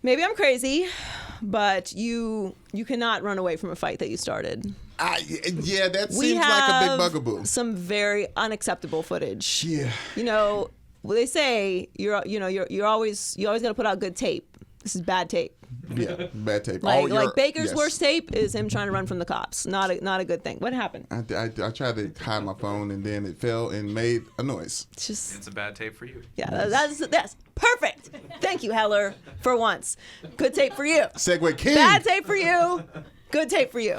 Maybe I'm crazy, but you cannot run away from a fight that you started. Yeah, that seems like a big bugaboo. Some very unacceptable footage. Yeah. You know, well, they say you always got to put out good tape. This is bad tape. Yeah, bad tape. Like Baker's worst tape is him trying to run from the cops. Not a good thing. What happened? I tried to hide my phone and then it fell and made a noise. It's a bad tape for you. Yeah, that's perfect. Thank you, Heller, for once. Good tape for you. Segway King. Bad tape for you. Good tape for you.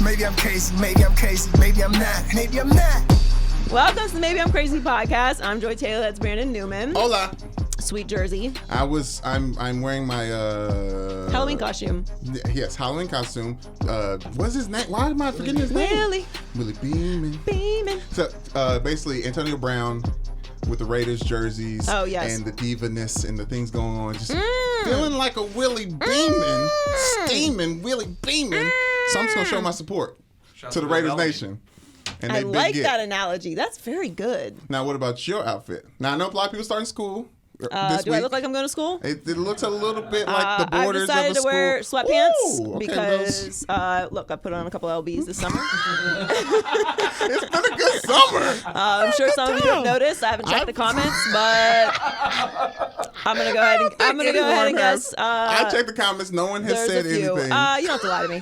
Maybe I'm crazy, maybe I'm crazy, maybe I'm not, maybe I'm not. Welcome to the Maybe I'm Crazy podcast. I'm Joy Taylor. That's Brandon Newman. Hola. Sweet jersey. I'm wearing my Halloween costume. Yes, Halloween costume. What's his name? Why am I forgetting his name? Willie Beeman. So basically Antonio Brown with the Raiders jerseys. Oh, yes. And the diva-ness and the things going on. Just feeling like a Willie Beeman. Steaming Willie Beeman. So I'm just gonna show my support to the Raiders Nation. And I like that analogy. That's very good. Now, what about your outfit? Now, I know a lot of people starting school. Do I look like I'm going to school? It looks a little bit like the borders of a I decided to school. wear sweatpants Ooh, okay, because, look, I put on a couple LBs this summer. It's been a good summer. I'm sure some of you have noticed. I haven't checked the comments, but I'm gonna go ahead and guess. I checked the comments. No one has said anything. You don't have to lie to me.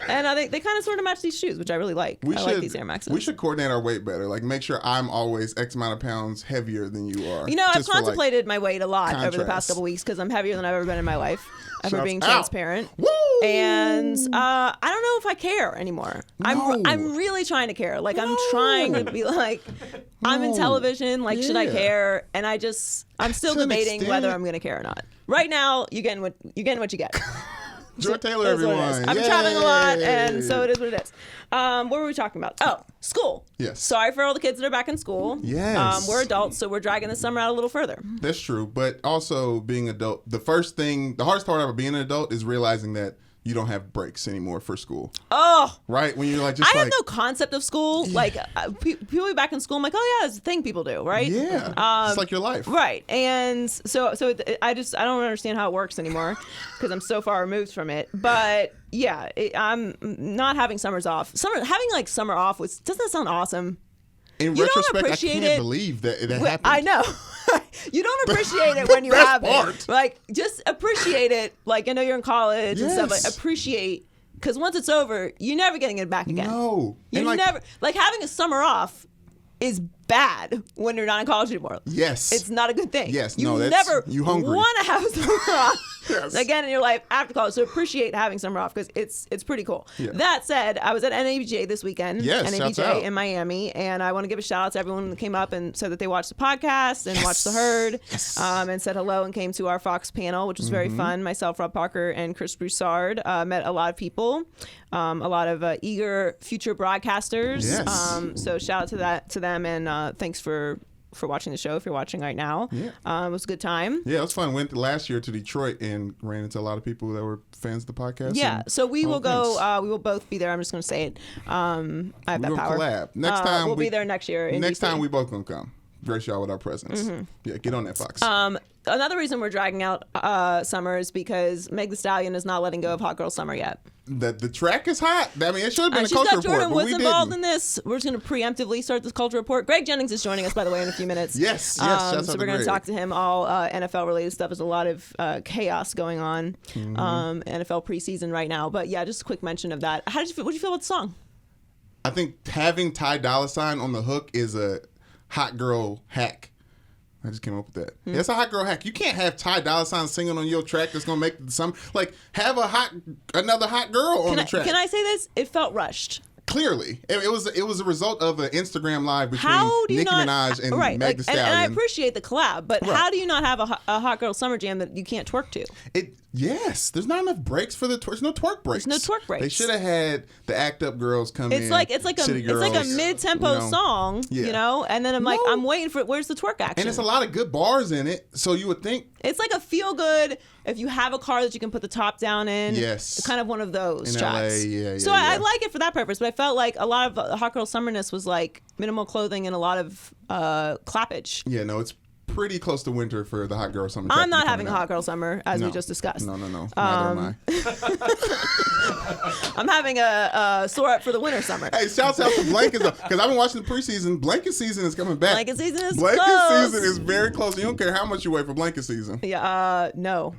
And I think they kind of sort of match these shoes, which I really like. I like these Air Maxes. We should coordinate our weight better. Like, make sure I'm always X amount of pounds heavier than you are. You know, I've contemplated my weight a lot over the past couple weeks because I'm heavier than I've ever been in my life. If we're being transparent. Woo! And I don't know if I care anymore. No. I'm really trying to care. Like, I'm trying to be like, I'm in television. Like, should I care? And I'm still debating whether I'm going to care or not. Right now, you're getting what you get. Joy Taylor, everyone. I've been traveling a lot, and so it is what it is. What were we talking about? Oh, school. Yes. Sorry for all the kids that are back in school. Yes. We're adults, so we're dragging the summer out a little further. That's true. But also, being adult, the hardest part about being an adult is realizing that you don't have breaks anymore for school. Oh. Right? When you're like, I have no concept of school. Yeah. Like, people back in school, I'm like, oh, yeah, it's a thing people do, right? Yeah. It's like your life. Right. And so I don't understand how it works anymore because I'm so far removed from it. But, yeah, I'm not having summers off. Having, like, summer off doesn't that sound awesome? In retrospect, I can't believe that happened. I know. You don't appreciate it when you have it. Like, just appreciate it. Like, I know you're in college and stuff. Like, appreciate, because once it's over, you're never getting it back again. No. You're never, like, having a summer off is bad when you're not in college anymore. Yes. It's not a good thing. Yes. You never hungry. want to have a summer off again in your life after college. So appreciate having summer off because it's pretty cool. Yeah. That said, I was at NABJ this weekend. Yes, NABJ in Miami, and I want to give a shout out to everyone that came up and said that they watched the podcast and watched the herd, and said hello and came to our Fox panel, which was very fun. Myself, Rob Parker, and Chris Broussard met a lot of people, a lot of eager future broadcasters. Yes. So shout out to them, and thanks for watching the show if you're watching right now. Yeah. It was a good time. Yeah, it was fun. Went last year to Detroit and ran into a lot of people that were fans of the podcast. Yeah, so we will go. We will both be there. I'm just going to say it. I have that power. Collab. Next time we'll be there next year. Next time we both going to come. Grace y'all with our presence. Yeah, get on that, Fox. Another reason we're dragging out summer is because Meg Thee Stallion is not letting go of Hot Girl Summer yet. The track is hot. I mean, it should have been a culture report, Jordan but Woods we involved didn't. in this. We're just going to preemptively start this culture report. Greg Jennings is joining us, by the way, in a few minutes. Yes. So we're going to talk to him all NFL-related stuff. There's a lot of chaos going on NFL preseason right now. But, yeah, just a quick mention of that. What did you feel about the song? I think having Ty Dolla $ign on the hook is a hot girl hack. I just came up with that. Yeah, it's a hot girl hack. You can't have Ty Dolla $ign singing on your track that's gonna make some have another hot girl on the track. Can I say this? It felt rushed. Clearly, it was a result of an Instagram live between Nicki Minaj and Meg Thee Stallion. And I appreciate the collab, but how do you not have a hot girl summer jam that you can't twerk to? Yes, there's not enough breaks for the twerk. There's no twerk breaks. There's no twerk breaks. They should have had the Act Up girls come in. It's like a mid-tempo song, you know. And then I'm waiting for where's the twerk action? And it's a lot of good bars in it, so you would think it's like a feel good. If you have a car that you can put the top down in, yes, kind of one of those in tracks. LA, so I like it for that purpose, but I felt like a lot of Hot Girl Summerness was like minimal clothing and a lot of clappage. Yeah, no, pretty close to winter for the hot girl summer. I'm not having a hot girl summer, as we just discussed. No. Neither am I. I'm having a store up for the winter summer. Hey, shouts out to Blanket because I've been watching the preseason. Blanket season is coming back. Blanket season is Blanket close. season is very close. You don't care how much you wait for blanket season. Yeah, no.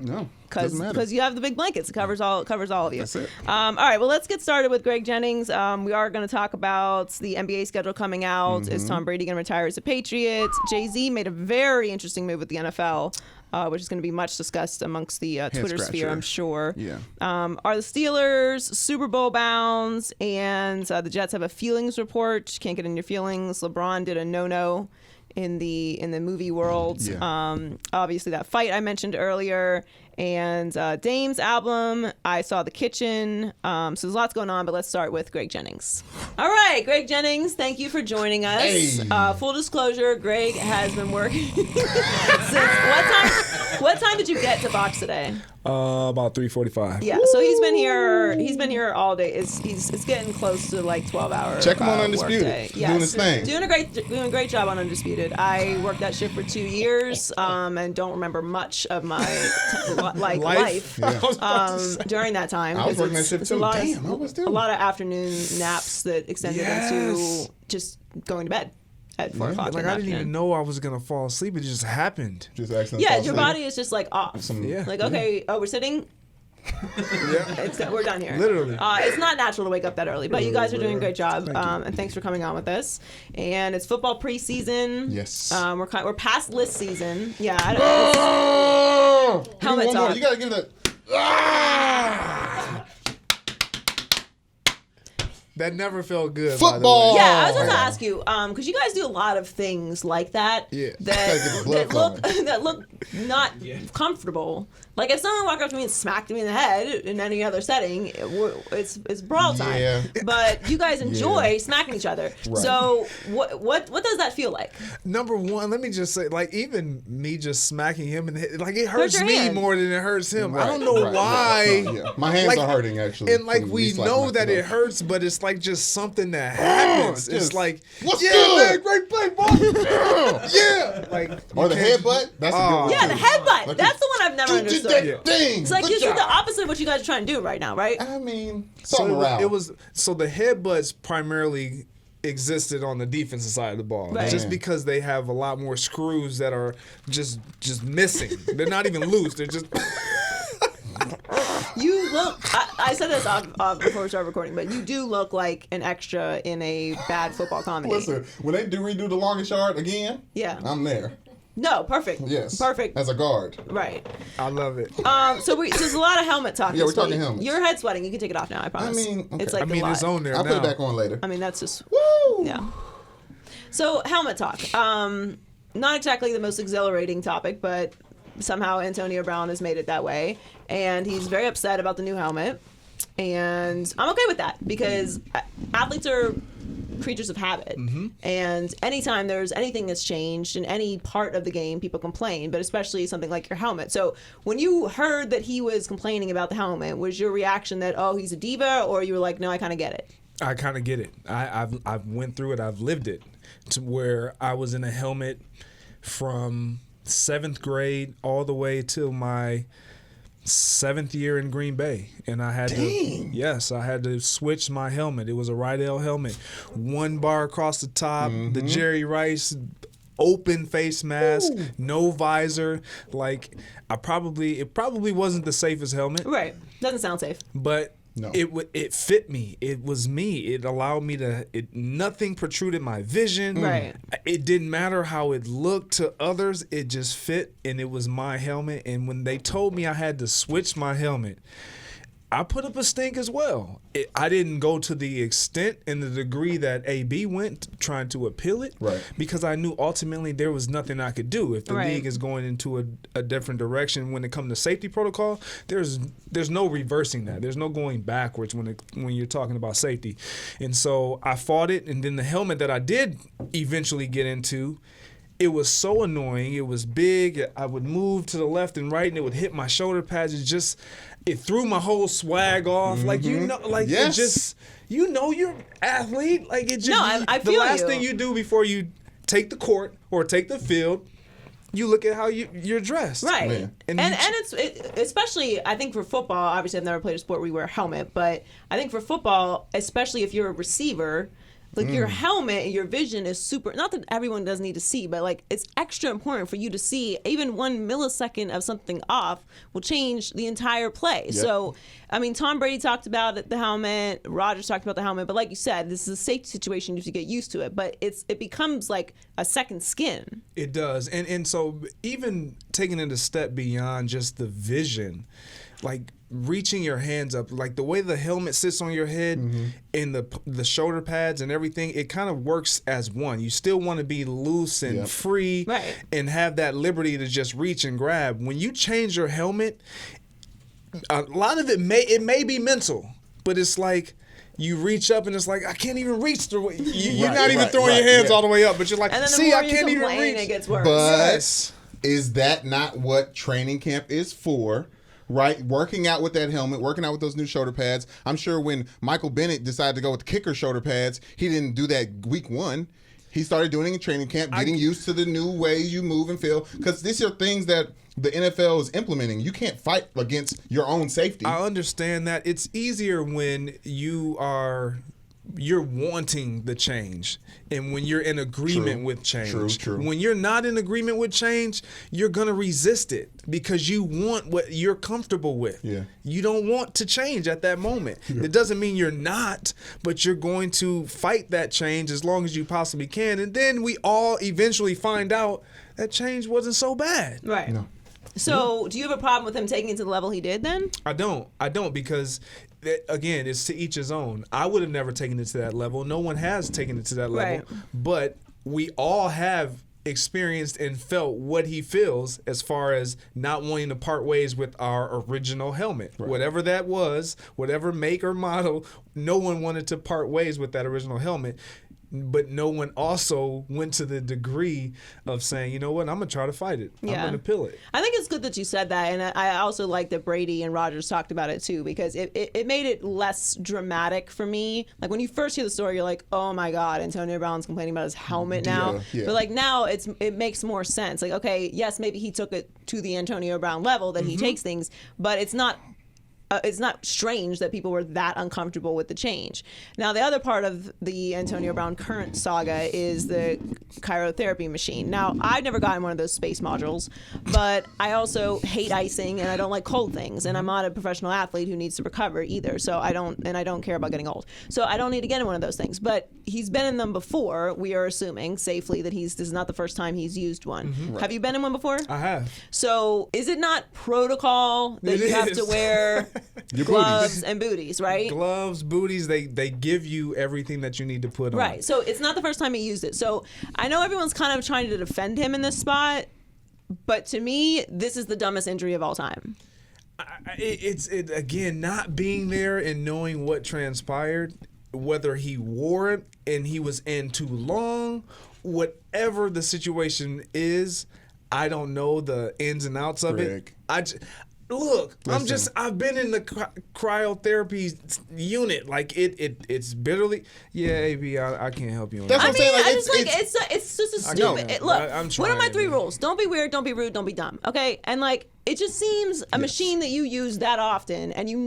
Because you have the big blankets. It covers all of you. That's it. All right, well, let's get started with Greg Jennings. We are going to talk about the NBA schedule coming out. Is Tom Brady going to retire as a Patriot? Jay-Z made a very interesting move with the NFL, which is going to be much discussed amongst the Twitter sphere, I'm sure. Yeah. Are the Steelers Super Bowl bound? And the Jets have a feelings report. Can't get in your feelings. LeBron did a no-no in the movie world. Yeah. Obviously, that fight I mentioned earlier. And Dame's album, I Saw the Kitchen. So there's lots going on, but let's start with Greg Jennings. All right, Greg Jennings, thank you for joining us. Hey. Full disclosure, Greg has been working since what time did you get to Fox today? About 3:45. Yeah, so he's been here all day. It's getting close to like 12 hours. Check him on Undisputed. Yes. Doing his thing. Doing a great job on Undisputed. I worked that shift for 2 years and don't remember much of my life during that time. I was working that shift too. Damn, I was too. A lot of afternoon naps that extended into just going to bed at 4 o'clock. Like, I didn't even know I was gonna fall asleep. It just happened. Just accidentally. Yeah, fall your asleep. body is just like off. Like, okay, we're sitting. We're done here. Literally. It's not natural to wake up that early, but you guys are doing a great job, and thanks for coming on with us. And it's football preseason. Yes. We're past list season. Yeah. Helmet Helmet talk. You gotta give it That never felt good. Football. By the way. Yeah, I was going to ask you, because you guys do a lot of things like that. Yeah. That look not comfortable. Like if someone walked up to me and smacked me in the head in any other setting, it's brawl time. Yeah. But you guys enjoy smacking each other. Right. So what does that feel like? Number one, let me just say, like, even me just smacking him in the head, like, it hurts your me hand. more than it hurts him. I Right, don't know right, why. right. Yeah. My hands Like, are hurting actually. And like from we me slapping know my that foot it off. hurts, but it's like just something that happens. It's just, like, what's yeah, good? man, great play, boy. Yeah, like, Or the you can't- headbutt. That's a good one. Yeah, too. the headbutt. Like That's the one I've never you did understood. that thing. It's like Good you do job. the opposite of what you guys are trying to do right now, right? I mean, it's So all morale. it was so the headbutts primarily existed on the defensive side of the ball, Right. just because they have a lot more screws that are just missing. They're not even loose. They're just. You look. I said this before we started recording, but you do look like an extra in a bad football comedy. Listen, when they redo the longest yard again, Yeah. I'm there. No, perfect. Yes. Perfect. As a guard. Right. I love it. So there's a lot of helmet talk. Yeah, this we're talking week. helmets. Your head's sweating. You can take it off now. I promise. mean, okay. It's like I mean, a lot. it's on there I'll now. put it back on later. I mean, that's just. Woo! Yeah. So helmet talk. Not exactly the most exhilarating topic, but somehow Antonio Brown has made it that way, and he's very upset about the new helmet. And I'm okay with that because athletes are creatures of habit, and anytime there's anything that's changed in any part of the game, people complain, but especially something like your helmet. So when you heard that he was complaining about the helmet, was your reaction that, oh, he's a diva, or you were like, no, I kind of get it? I kind of get it. I've went through it. I've lived it, to where I was in a helmet from 7th grade all the way till my 7th year in Green Bay, and I had I had to switch my helmet. It was a Rydell helmet, 1 bar across the top, the Jerry Rice open face mask, no visor. Like, it probably wasn't the safest helmet, Right. Doesn't sound safe. but No. it fit me. It was me. It allowed me to. Nothing protruded my vision. Right. It didn't matter how it looked to others. It just fit, and it was my helmet. And when they told me I had to switch my helmet, I put up a stink as well. I didn't go to the extent and the degree that AB went trying to appeal it, Right. because I knew ultimately there was nothing I could do. If the Right. league is going into a different direction when it comes to safety protocol, there's no reversing that. There's no going backwards when you're talking about safety. And so I fought it, and then the helmet that I did eventually get into, it was so annoying. It was big. I would move to the left and right, and it would hit my shoulder pads. It threw my whole swag off. Like, it Yes. just, you're an athlete. Like, it just, No, I the feel last you. thing you do before you take the court or take the field you look at how you're dressed. Right. Yeah. And it's especially, I think for football, obviously I've never played a sport where you wear a helmet, but I think for football, especially if you're a receiver, like your helmet and your vision is super, not that everyone doesn't need to see, but like it's extra important for you to see. Even 1 millisecond of something off will change the entire play. Yep. So, I mean, Tom Brady talked about the helmet, Rodgers talked about the helmet, but like you said, this is a safety situation. You have to get used to it, but it becomes like a second skin. It does. And so even taking it a step beyond just the vision, like reaching your hands up, like the way the helmet sits on your head and the shoulder pads and everything, it kind of works as one. You still want to be loose and free and have that liberty to just reach and grab. When you change your helmet, a lot of it may be mental, but it's like you reach up and it's like I can't even reach through. You're not even throwing your hands all the way up, but you're like, and then see, I can't even reach. reach. It gets worse. But is that not what training camp is for? Right, working out with that helmet, working out with those new shoulder pads. I'm sure when Michael Bennett decided to go with the kicker shoulder pads, he didn't do that week 1. He started doing it in training camp, getting used to the new ways you move and feel. Because these are things that the NFL is implementing. You can't fight against your own safety. I understand that. It's easier when you're wanting the change and when you're in agreement with change. True. When you're not in agreement with change, you're going to resist it because you want what you're comfortable with. Yeah. You don't want to change at that moment. It doesn't mean you're not, but you're going to fight that change as long as you possibly can. And then we all eventually find out that change wasn't so bad. Right. No. So, do you have a problem with him taking it to the level he did then? I don't because, again, it's to each his own. I would have never taken it to that level. No one has taken it to that level. Right. But we all have experienced and felt what he feels as far as not wanting to part ways with our original helmet. Right. Whatever that was, whatever make or model, no one wanted to part ways with that original helmet. But no one also went to the degree of saying, you know what, I'm going to try to fight it. I'm going to pill it. I think it's good that you said that. And I also like that Brady and Rodgers talked about it too, because it made it less dramatic for me. Like when you first hear the story, you're like, oh my God, Antonio Brown's complaining about his helmet now. Yeah. But like now it makes more sense. Like, okay, yes, maybe he took it to the Antonio Brown level that he takes things, but it's not strange that people were that uncomfortable with the change. Now, the other part of the Antonio Brown current saga is the cryotherapy machine. Now, I've never gotten one of those space modules, but I also hate icing and I don't like cold things. And I'm not a professional athlete who needs to recover either. So I don't care about getting old. So I don't need to get in one of those things. But he's been in them before. We are assuming safely that this is not the first time he's used one. Right. Have you been in one before? I have. So is it not protocol that you have to wear gloves and booties, right? Gloves, booties, they give you everything that you need to put on. Right. So it's not the first time he used it. So I know everyone's kind of trying to defend him in this spot, but to me, this is the dumbest injury of all time. It's again, not being there and knowing what transpired, whether he wore it and he was in too long, whatever the situation is, I don't know the ins and outs of it. Look, I've been in the cryotherapy unit. Like it's bitterly. Yeah, AB, I can't help you on that. That's what I'm saying. Like, it's just a stupid. Look, what are my 3 rules? Don't be weird, don't be rude, don't be dumb. Okay, and like it just seems a machine that you use that often, and you're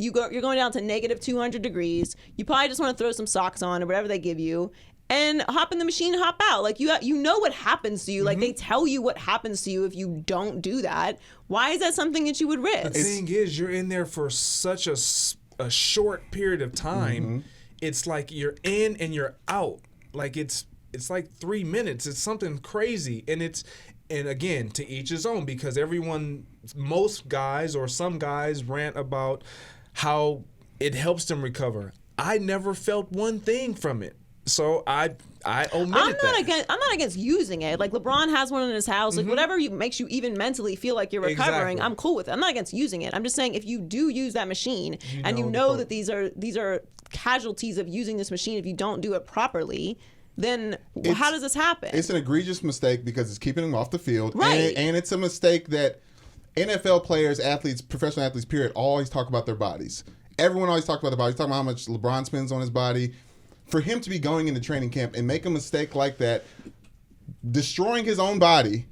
going down to negative 200 degrees. You probably just want to throw some socks on or whatever they give you. And hop in the machine, hop out. Like you know what happens to you. Like they tell you what happens to you if you don't do that. Why is that something that you would risk? The thing is, you're in there for such a short period of time. It's like you're in and you're out. Like it's like 3 minutes. It's something crazy, and again, to each his own, because most guys or some guys rant about how it helps them recover. I never felt one thing from it. So I omitted that. I'm not against using it. Like LeBron has one in his house. Like whatever makes you even mentally feel like you're recovering, I'm cool with it. I'm not against using it. I'm just saying if you do use that machine and you know that these are casualties of using this machine if you don't do it properly, then how does this happen? It's an egregious mistake because it's keeping them off the field. Right. And it's a mistake that NFL players, athletes, professional athletes, period, always talk about their bodies. Everyone always talks about their bodies. Talking about how much LeBron spends on his body. For him to be going into training camp and make a mistake like that, destroying his own body,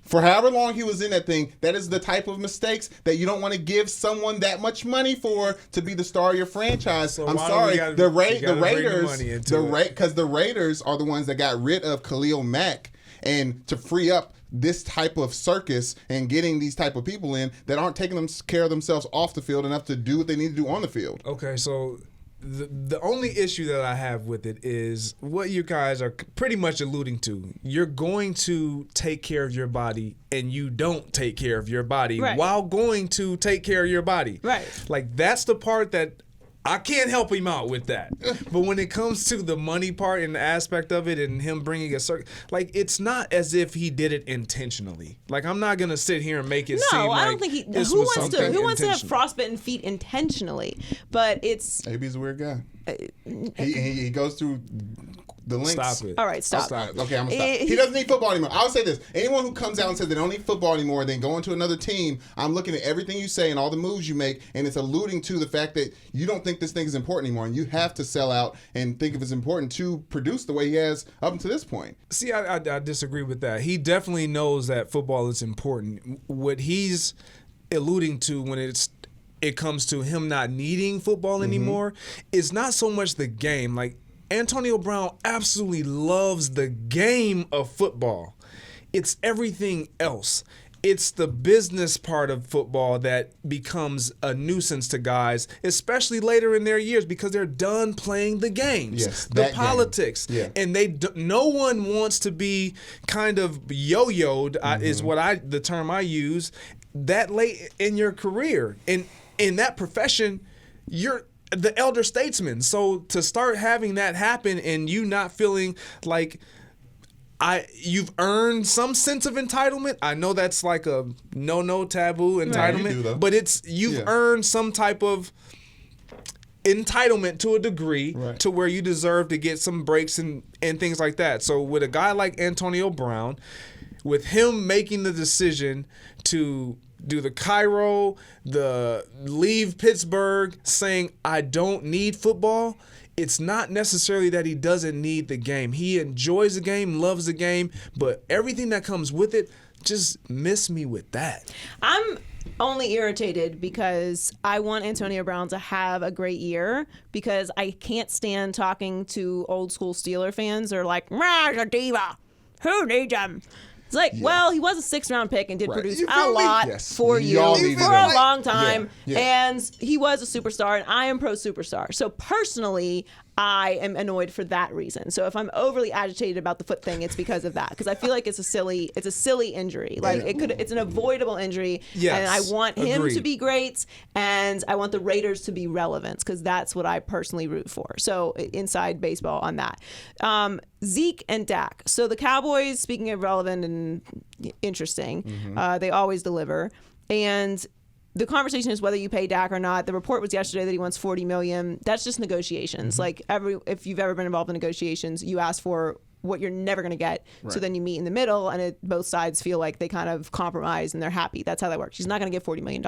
For however long he was in that thing, that is the type of mistakes that you don't want to give someone that much money for to be the star of your franchise. So I'm why do sorry, we gotta- the we gotta bring the Raiders, money into it? because the Raiders are the ones that got rid of Khalil Mack, and to free up this type of circus and getting these type of people in that aren't taking care of themselves off the field enough to do what they need to do on the field. Okay, so the only issue that I have with it is what you guys are pretty much alluding to. You're going to take care of your body, and you don't take care of your body while going to take care of your body. Right. Like, that's the part that I can't help him out with that. But when it comes to the money part and the aspect of it and him bringing a circle, like, it's not as if he did it intentionally. Like, I'm not going to sit here and make it seem like I don't think he. this Who was wants something to? Who wants to have intentional. frostbitten feet intentionally? But it's. Maybe he's a weird guy. He goes through the links. Stop it. All right, stop. Okay, I'm gonna stop. He doesn't need football anymore. I'll say this: anyone who comes out and says they don't need football anymore, then go into another team. I'm looking at everything you say and all the moves you make, and it's alluding to the fact that you don't think this thing is important anymore, and you have to sell out and think if it's important to produce the way he has up until this point. See, I disagree with that. He definitely knows that football is important. What he's alluding to when it comes to him not needing football anymore is not so much the game. Like, Antonio Brown absolutely loves the game of football. It's everything else. It's the business part of football that becomes a nuisance to guys, especially later in their years, because they're done playing the games, Yes, the that politics, game. Yeah. and no one wants to be kind of yo-yoed. Is the term I use, that late in your career. And in that profession, you're the elder statesman. So to start having that happen and you not feeling like you've earned some sense of entitlement. I know that's like a no taboo entitlement, you do, though. but you've earned some type of entitlement to a degree to where you deserve to get some breaks and things like that. So with a guy like Antonio Brown, with him making the decision to do the Cairo, the leave Pittsburgh, saying, I don't need football, it's not necessarily that he doesn't need the game. He enjoys the game, loves the game, but everything that comes with it, just miss me with that. I'm only irritated because I want Antonio Brown to have a great year, because I can't stand talking to old school Steeler fans. They're like, he's a diva. Who needs him? It's like, well, he was a 6th round pick and did produce You a feel me? lot Yes. for Y'all you needed for him. a long time. Yeah. Yeah. And he was a superstar, and I am pro superstar. So personally, I am annoyed for that reason. So if I'm overly agitated about the foot thing, it's because of that. Because I feel like it's a silly injury. Like it's an avoidable injury. Yes. And I want him Agreed. to be great, and I want the Raiders to be relevant, because that's what I personally root for. So inside baseball on that. Zeke and Dak. So the Cowboys, speaking of relevant and interesting, they always deliver. And the conversation is whether you pay Dak or not. The report was yesterday that he wants $40 million. That's just negotiations. Like if you've ever been involved in negotiations, you ask for what you're never going to get. So then you meet in the middle, and both sides feel like they kind of compromise and they're happy. That's how that works. He's not going to get $40 million.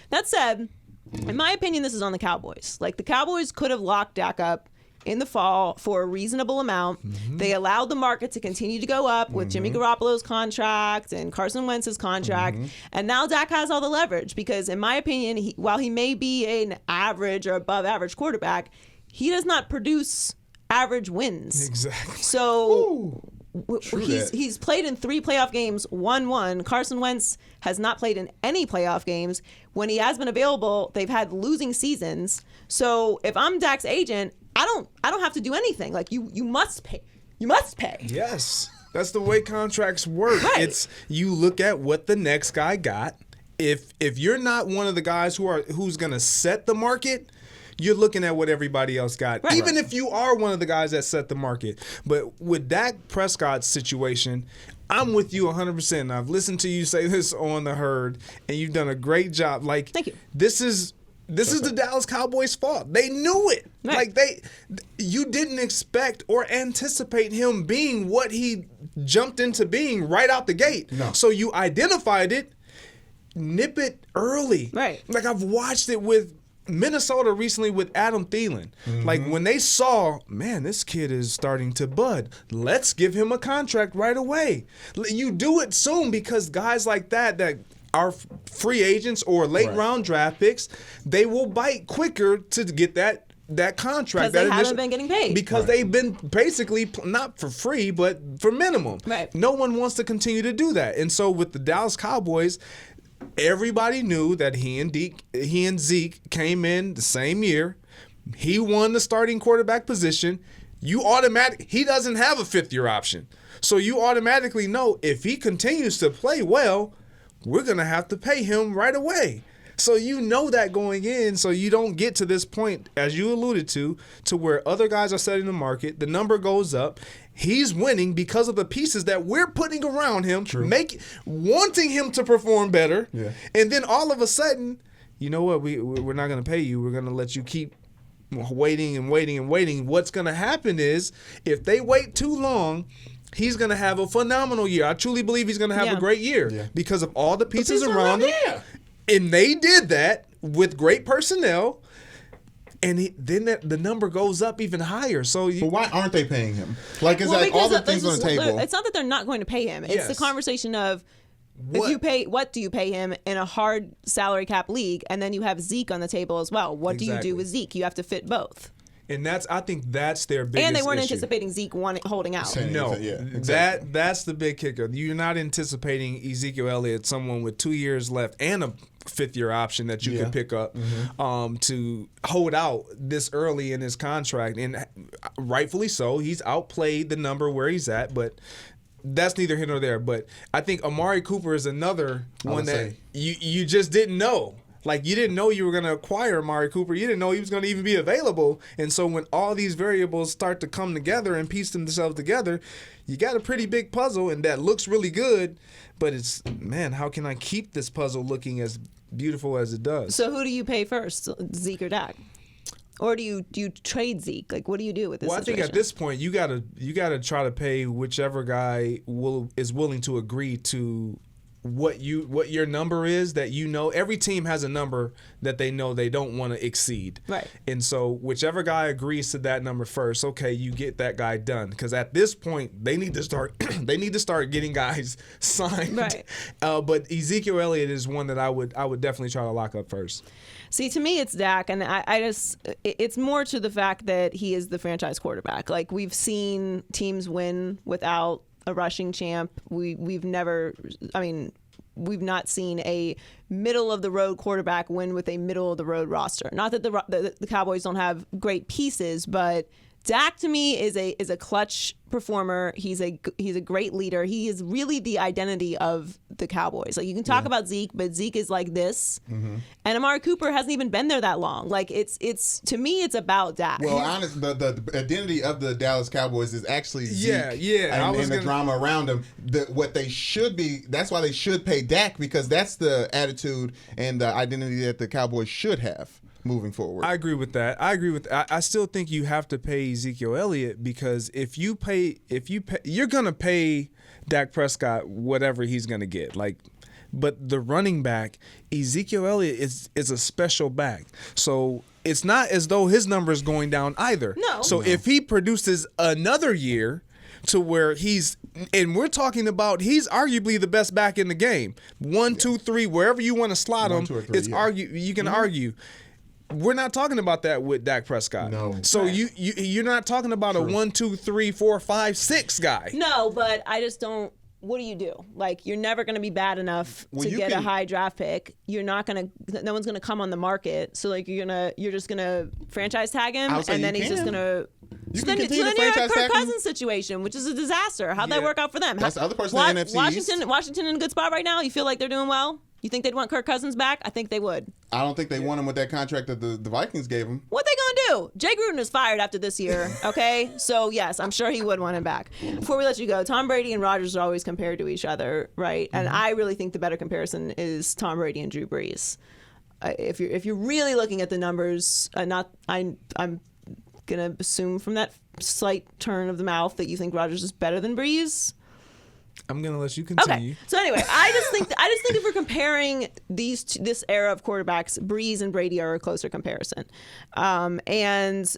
That said, in my opinion, this is on the Cowboys. Like, the Cowboys could have locked Dak up in the fall for a reasonable amount. They allowed the market to continue to go up with Jimmy Garoppolo's contract and Carson Wentz's contract. And now Dak has all the leverage, because in my opinion, while he may be an average or above average quarterback, he does not produce average wins. Exactly. So that. he's played in 3 playoff games, won. Carson Wentz has not played in any playoff games. When he has been available, they've had losing seasons. So if I'm Dak's agent, I don't have to do anything. Like, you must pay. You must pay. Yes. That's the way contracts work. Right. It's you look at what the next guy got. If you're not one of the guys who's going to set the market, you're looking at what everybody else got. Right. Even if you are one of the guys that set the market. But with Dak Prescott's situation, I'm with you 100%. I've listened to you say this on the herd, and you've done a great job. Like, Thank you. This is the Dallas Cowboys' fault. They knew it. Right. Like, you didn't expect or anticipate him being what he jumped into being right out the gate. No. So you identified it, nip it early. Right. Like, I've watched it with Minnesota recently with Adam Thielen. Like when they saw, man, this kid is starting to bud. Let's give him a contract right away. You do it soon because guys like that are free agents or late round draft picks, they will bite quicker to get that contract. Because they haven't been getting paid. Because they've been basically not for free, but for minimum. Right. No one wants to continue to do that. And so with the Dallas Cowboys, everybody knew that he and Zeke came in the same year. He won the starting quarterback position. He doesn't have a fifth-year option. So you automatically know if he continues to play well, we're going to have to pay him right away. So you know that going in, so you don't get to this point, as you alluded to where other guys are setting the market, the number goes up, he's winning because of the pieces that we're putting around him, wanting him to perform better, and then all of a sudden, you know what, we're not going to pay you, we're going to let you keep waiting and waiting and waiting. What's going to happen is, if they wait too long, he's going to have a phenomenal year. I truly believe he's going to have a great year because of all the pieces around him. Yeah. And they did that with great personnel, and then the number goes up even higher. So, but why aren't they paying him? Like, is that all the things on the table? It's not that they're not going to pay him. It's the conversation of what do you pay him in a hard salary cap league, and then you have Zeke on the table as well. What do you do with Zeke? You have to fit both. And I think that's their biggest And they weren't issue. anticipating Zeke holding out. No, that's the big kicker. You're not anticipating Ezekiel Elliott, someone with 2 years left and a fifth-year option that you can pick up to hold out this early in his contract. And rightfully so. He's outplayed the number where he's at, but that's neither here nor there. But I think Amari Cooper is another one that you just didn't know. Like, you didn't know you were going to acquire Amari Cooper. You didn't know he was going to even be available. And so when all these variables start to come together and piece themselves together, you got a pretty big puzzle, and that looks really good. But it's, man, how can I keep this puzzle looking as beautiful as it does? So who do you pay first, Zeke or Dak? Or do you trade Zeke? Like, what do you do with this situation? I think at this point you gotta try to pay whichever guy is willing to agree to what your number is, that you know every team has a number that they know they don't want to exceed. Right. And so whichever guy agrees to that number first, okay, you get that guy done. Because at this point they need to start getting guys signed. Right. But Ezekiel Elliott is one that I would definitely try to lock up first. See, to me, it's Dak, and it's more to the fact that he is the franchise quarterback. Like, we've seen teams win without a rushing champ. We've not seen a middle of the road quarterback win with a middle of the road roster. Not that the Cowboys don't have great pieces, but Dak to me is a clutch performer. He's a great leader. He is really the identity of the Cowboys. Like, you can talk about Zeke, but Zeke is like this, and Amari Cooper hasn't even been there that long. Like, it's to me, it's about Dak. Well, honestly, the identity of the Dallas Cowboys is actually Zeke, and the drama around him. What they should be. That's why they should pay Dak, because that's the attitude and the identity that the Cowboys should have moving forward. I agree with that. I still think you have to pay Ezekiel Elliott, because if you pay, you're gonna pay Dak Prescott whatever he's gonna get. Like, but the running back, Ezekiel Elliott is a special back. So it's not as though his number is going down either. No. So if he produces another year to where and we're talking about, he's arguably the best back in the game. 1, 2, 3, wherever you want to slot him, you can argue. We're not talking about that with Dak Prescott. No. So you're not talking about a 1, 2, 3, 4, 5, 6 guy. No, but I just don't. What do you do? Like, you're never going to be bad enough to get a high draft pick. You're not going to. No one's going to come on the market. So, like, you're just going to franchise tag him, and then he's just going to. So then you're in a Kirk Cousins situation, which is a disaster. How'd that work out for them? That's the other person in the NFC. Washington in a good spot right now. You feel like they're doing well? You think they'd want Kirk Cousins back? I think they would. I don't think they want him with that contract that the Vikings gave him. What they gonna do? Jay Gruden is fired after this year, okay? So, yes, I'm sure he would want him back. Before we let you go, Tom Brady and Rodgers are always compared to each other, right? And I really think the better comparison is Tom Brady and Drew Brees. If you're really looking at the numbers, I'm gonna assume from that slight turn of the mouth that you think Rodgers is better than Brees. I'm gonna let you continue. Okay. So anyway, I just think if we're comparing this era of quarterbacks, Breeze and Brady are a closer comparison. And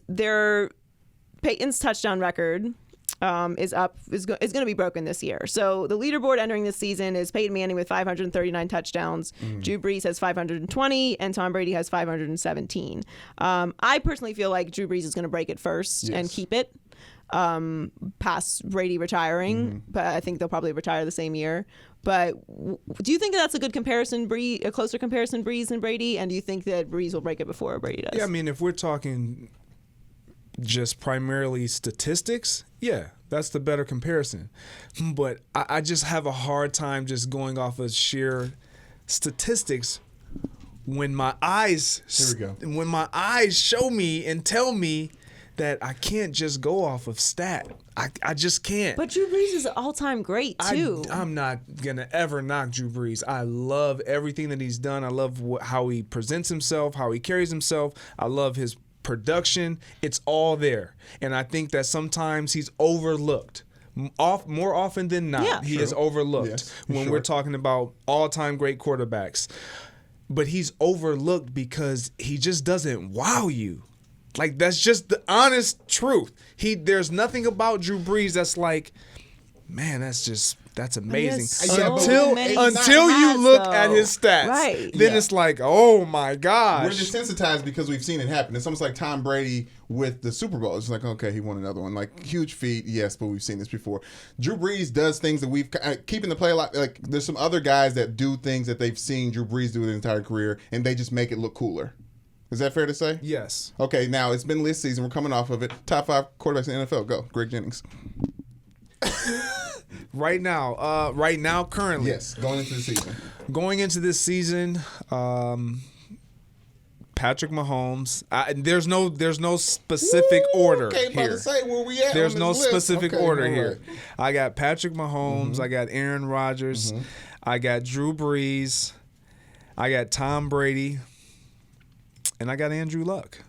Peyton's touchdown record is going to be broken this year. So the leaderboard entering this season is Peyton Manning with 539 touchdowns. Drew Brees has 520, and Tom Brady has 517. I personally feel like Drew Brees is going to break it first and keep it past Brady retiring, but I think they'll probably retire the same year. But do you think that's a good comparison, a closer comparison, Brees and Brady? And do you think that Brees will break it before Brady does? Yeah, I mean, if we're talking just primarily statistics, yeah, that's the better comparison. But I just have a hard time just going off of sheer statistics when my eyes show me and tell me that I can't just go off of stat. I just can't. But Drew Brees is an all-time great, too. I'm not going to ever knock Drew Brees. I love everything that he's done. I love how he presents himself, how he carries himself. I love his production. It's all there. And I think that sometimes he's overlooked. More often than not, he is overlooked when we're talking about all-time great quarterbacks. But he's overlooked because he just doesn't wow you. Like, that's just the honest truth. There's nothing about Drew Brees that's like, man, that's amazing. Until you look at his stats, then it's like, oh my gosh. We're desensitized because we've seen it happen. It's almost like Tom Brady with the Super Bowl. It's like, okay, he won another one. Like, huge feat, yes, but we've seen this before. Drew Brees does things that we've keeping the play a lot. Like, there's some other guys that do things that they've seen Drew Brees do his entire career, and they just make it look cooler. Is that fair to say? Yes. Okay, now it's been this season. We're coming off of it. Top 5 quarterbacks in the NFL. Go, Greg Jennings. Right now, currently. Yes, going into the season. Going into this season, Patrick Mahomes. There's no specific order okay, here. To say where we at. There's no list. specific order here. Right. I got Patrick Mahomes. I got Aaron Rodgers. I got Drew Brees. I got Tom Brady. And I got Andrew Luck.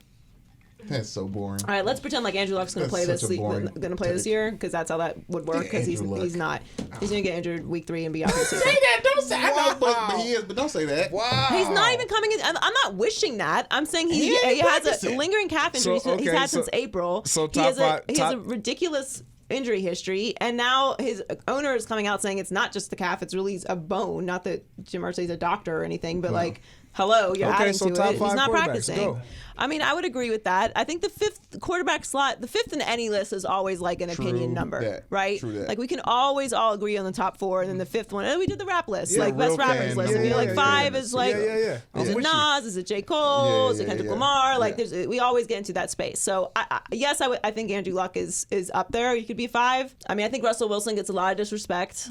That's so boring. All right, let's pretend like Andrew Luck's going to play this year, because that's how that would work. Because he's not. He's going to get injured week 3 and be out for the season. Say that. Don't say. I know, but he is. But don't say that. Wow. He's not even coming in. I'm not wishing that. I'm saying he has a lingering calf injury he's had since April. So he has a ridiculous injury history, and now his owner is coming out saying it's not just the calf, it's really a bone. Not that Jim Irsay's a doctor or anything, but like, hello, you're adding to it. He's not practicing. Go. I mean, I would agree with that. I think the 5th quarterback slot, the 5th in any list is always like an opinion number, right? Like, we can always all agree on the top 4, and then the 5th one, we did the rap list, like best rappers list. And you're like 5 is like, is it Nas? Is it J. Cole? Is it Kendrick Lamar? Like, we always get into that space. So I think Andrew Luck is up there. He could be 5. I mean, I think Russell Wilson gets a lot of disrespect.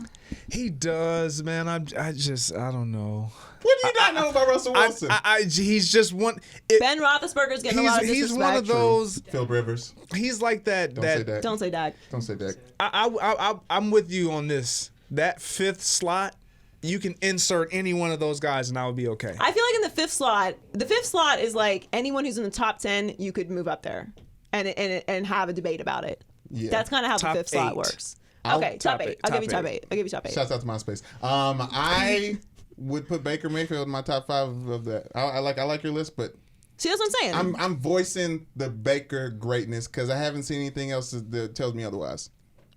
He does, man. I don't know. What do you not know about Russell Wilson? He's just one. Ben Roethlisberger's getting a lot of disrespect. He's one of those. Phil Rivers. He's like that. Don't say Dak. Don't say Dak. I'm with you on this. That 5th slot, you can insert any one of those guys, and I would be okay. I feel like in the 5th slot is like anyone who's in the top 10, you could move up there and have a debate about it. Yeah. That's kind of how the 5th slot works. Okay, top 8. I'll give you top 8. Shouts out to MySpace. I would put Baker Mayfield in my top 5 of that. I like your list, but see, that's what I'm saying. I'm voicing the Baker greatness because I haven't seen anything else that tells me otherwise.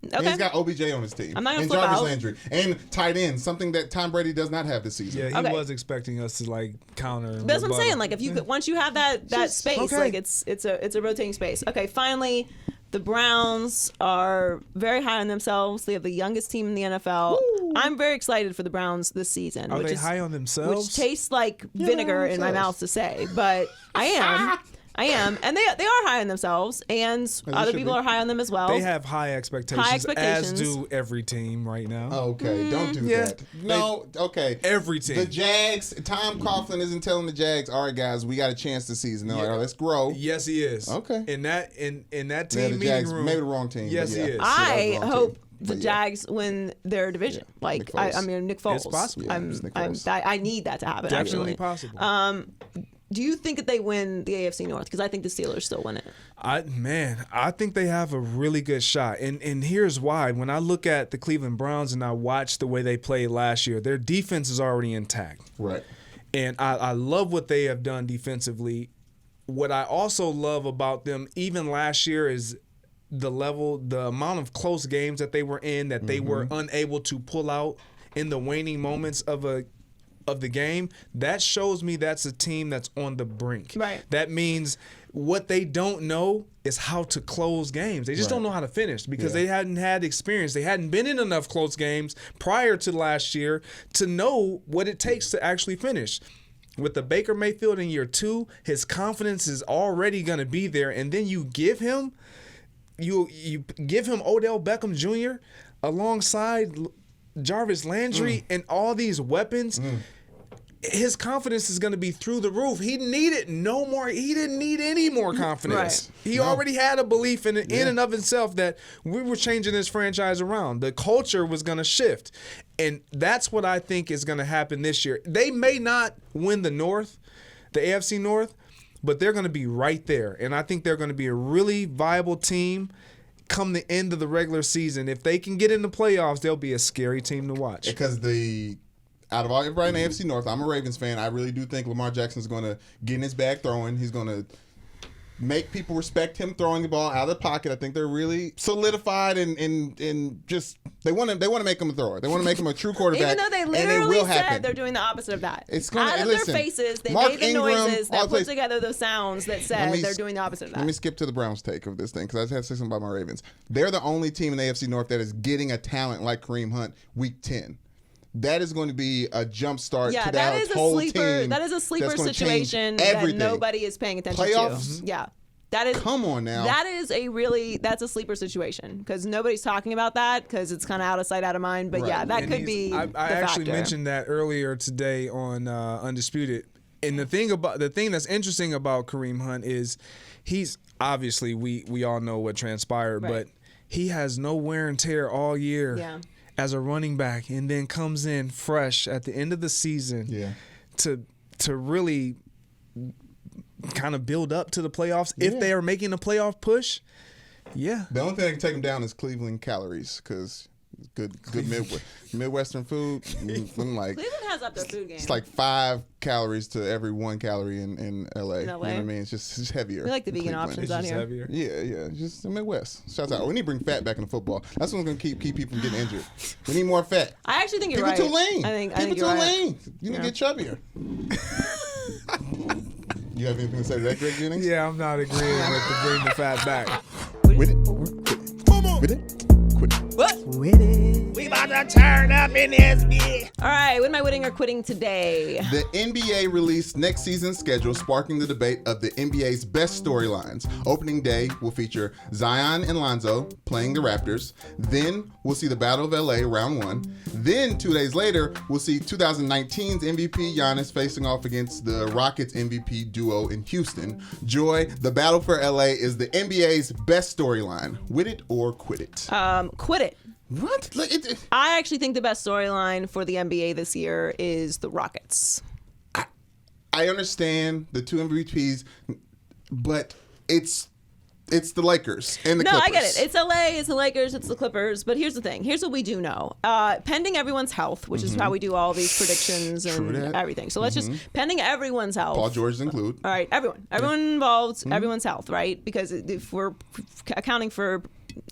Okay. And he's got OBJ on his team. I'm not gonna and flip Jarvis out. Landry and tight end, something that Tom Brady does not have this season. Yeah, he was expecting us to like counter. But that's what I'm saying. Like, if you could, once you have that space, like it's a rotating space. Okay, finally. The Browns are very high on themselves. They have the youngest team in the NFL. Woo. I'm very excited for the Browns this season. Are they high on themselves? Which tastes like vinegar in my mouth to say, but I am. And they are high on themselves, and other people are high on them as well. They have high expectations, as do every team right now. Okay, don't do that. No, okay. Every team. The Jags, Tom Coughlin isn't telling the Jags, all right, guys, we got a chance this season. They're like, all right, let's grow. Yes, he is. Okay. In that team meeting Jags, room. maybe the wrong team. Yes, he is. I hope the Jags win their division. Yeah. Like, Nick Foles. It's possible. I need that to happen. Definitely actually. possible. do you think that they win the AFC North? Because I think the Steelers still win it. I think they have a really good shot. And here's why. When I look at the Cleveland Browns and I watch the way they played last year, their defense is already intact. Right. And I love what they have done defensively. What I also love about them, even last year, is the amount of close games that they were in that they were unable to pull out in the waning moments of the game. That shows me that's a team that's on the brink. Right. That means what they don't know is how to close games. They just don't know how to finish because they hadn't had experience. They hadn't been in enough close games prior to last year to know what it takes to actually finish. With the Baker Mayfield in year 2, his confidence is already going to be there, and then you give him Odell Beckham Jr. alongside Jarvis Landry and all these weapons. His confidence is going to be through the roof. He needed no more. He didn't need any more confidence. Right. He already had a belief in and of himself that we were changing this franchise around. The culture was going to shift. And that's what I think is going to happen this year. They may not win the North, the AFC North, but they're going to be right there. And I think they're going to be a really viable team come the end of the regular season. If they can get in the playoffs, they'll be a scary team to watch. Because out of everybody in the AFC North, I'm a Ravens fan. I really do think Lamar Jackson's going to get in his bag throwing. He's going to make people respect him throwing the ball out of the pocket. I think they're really solidified and just they want to make him a thrower. They want to make him a true quarterback. Even though they literally said they're doing the opposite of that. It's gonna, out of listen, their faces, they Mark made the Ingram, noises that put together those sounds that said they're doing the opposite of that. Let me skip to the Browns take of this thing because I just had to say something about my Ravens. They're the only team in the AFC North that is getting a talent like Kareem Hunt week 10. That is going to be a jump start to that whole team. That is a sleeper situation that nobody is paying attention Playoffs? to. Yeah. That is. Come on now. That's a sleeper situation because nobody's talking about that because it's kind of out of sight, out of mind. But yeah, that could be. I actually mentioned that earlier today on Undisputed. And the thing that's interesting about Kareem Hunt is he's obviously we all know what transpired, but he has no wear and tear all year. Yeah. As a running back, and then comes in fresh at the end of the season to really kind of build up to the playoffs if they are making a playoff push. Yeah. The only thing that can take him down is Cleveland calories because good Midwestern food. Like Cleveland has up their food game. It's like 5 calories to every 1 calorie in L.A. You know what I mean? It's just heavier. We like the vegan Cleveland. options out here. Heavier. Yeah. Just the Midwest. Shouts out. We need to bring fat back into football. That's what's going to keep people from getting injured. We need more fat. I actually think you're people right. Too lean. I think people you're too right. lean. You need to get chubbier. You have anything to say to that, Greg Jennings? Yeah, I'm not agreeing with the bring the fat back. With it or quit it? With it? Quit it. What? With it. We about to turn up in this bitch. All right, what am I winning or quitting today? The NBA released next season's schedule, sparking the debate of the NBA's best storylines. Opening day will feature Zion and Lonzo playing the Raptors. Then we'll see the Battle of L.A. round 1. Then 2 days later, we'll see 2019's MVP Giannis facing off against the Rockets MVP duo in Houston. Joy, the Battle for L.A. is the NBA's best storyline. With it or quit it? Quit it. What? I actually think the best storyline for the NBA this year is the Rockets. I understand the 2 MVPs, but it's the Lakers and the Clippers. No, I get it. It's LA, it's the Lakers, it's the Clippers. But here's the thing. Here's what we do know. Pending everyone's health, which is how we do all these predictions and everything. So let's just, pending everyone's health. Paul George include. All right, everyone involved, everyone's health, right? Because if we're accounting for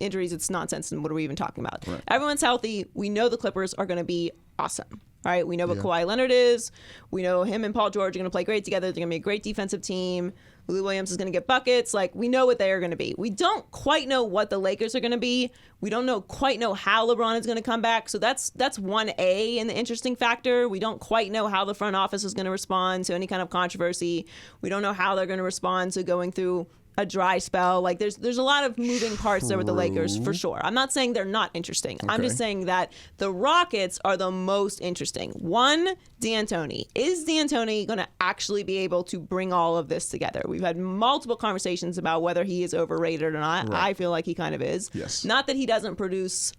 injuries, it's nonsense, and what are we even talking about? Right. Everyone's healthy. We know the Clippers are going to be awesome. Right? We know what Kawhi Leonard is. We know him and Paul George are going to play great together. They're going to be a great defensive team. Lou Williams is going to get buckets. Like, we know what they are going to be. We don't quite know what the Lakers are going to be. We don't quite know how LeBron is going to come back. So that's 1A in the interesting factor. We don't quite know how the front office is going to respond to any kind of controversy. We don't know how they're going to respond to going through a dry spell. Like, there's a lot of moving parts there with the Lakers, for sure. I'm not saying they're not interesting. Okay. I'm just saying that the Rockets are the most interesting. One, D'Antoni. Is D'Antoni going to actually be able to bring all of this together? We've had multiple conversations about whether he is overrated or not. Right. I feel like he kind of is. Yes. Not that he doesn't produce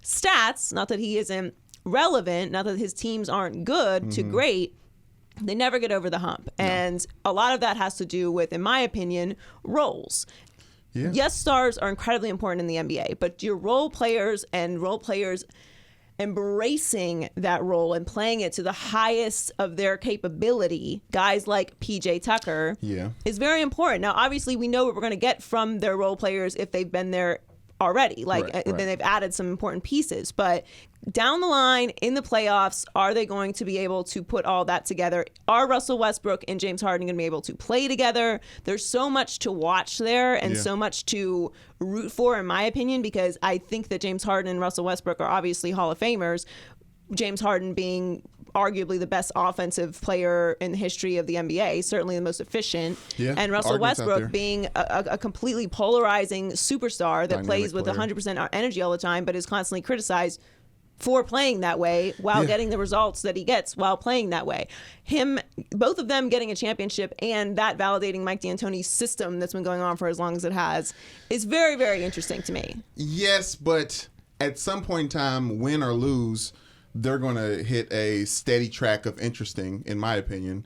stats, not that he isn't relevant, not that his teams aren't good to great, They never get over the hump. And a lot of that has to do with, in my opinion, roles. Yeah. Yes, stars are incredibly important in the NBA, but your role players embracing that role and playing it to the highest of their capability, guys like PJ Tucker, is very important. Now, obviously, we know what we're going to get from their role players if they've been there already. Then they've added some important pieces. But down the line in the playoffs, are they going to be able to put all that together? Are Russell Westbrook and James Harden going to be able to play together? There's so much to watch there and so much to root for, in my opinion, because I think that James Harden and Russell Westbrook are obviously Hall of Famers. James Harden being arguably the best offensive player in the history of the NBA, certainly the most efficient, and Russell Westbrook being a completely polarizing superstar that plays with 100% energy all the time, but is constantly criticized for playing that way while getting the results that he gets while playing that way. Both of them getting a championship and that validating Mike D'Antoni's system that's been going on for as long as it has is very, very interesting to me. Yes, but at some point in time, win or lose, they're going to hit a steady track of interesting, in my opinion,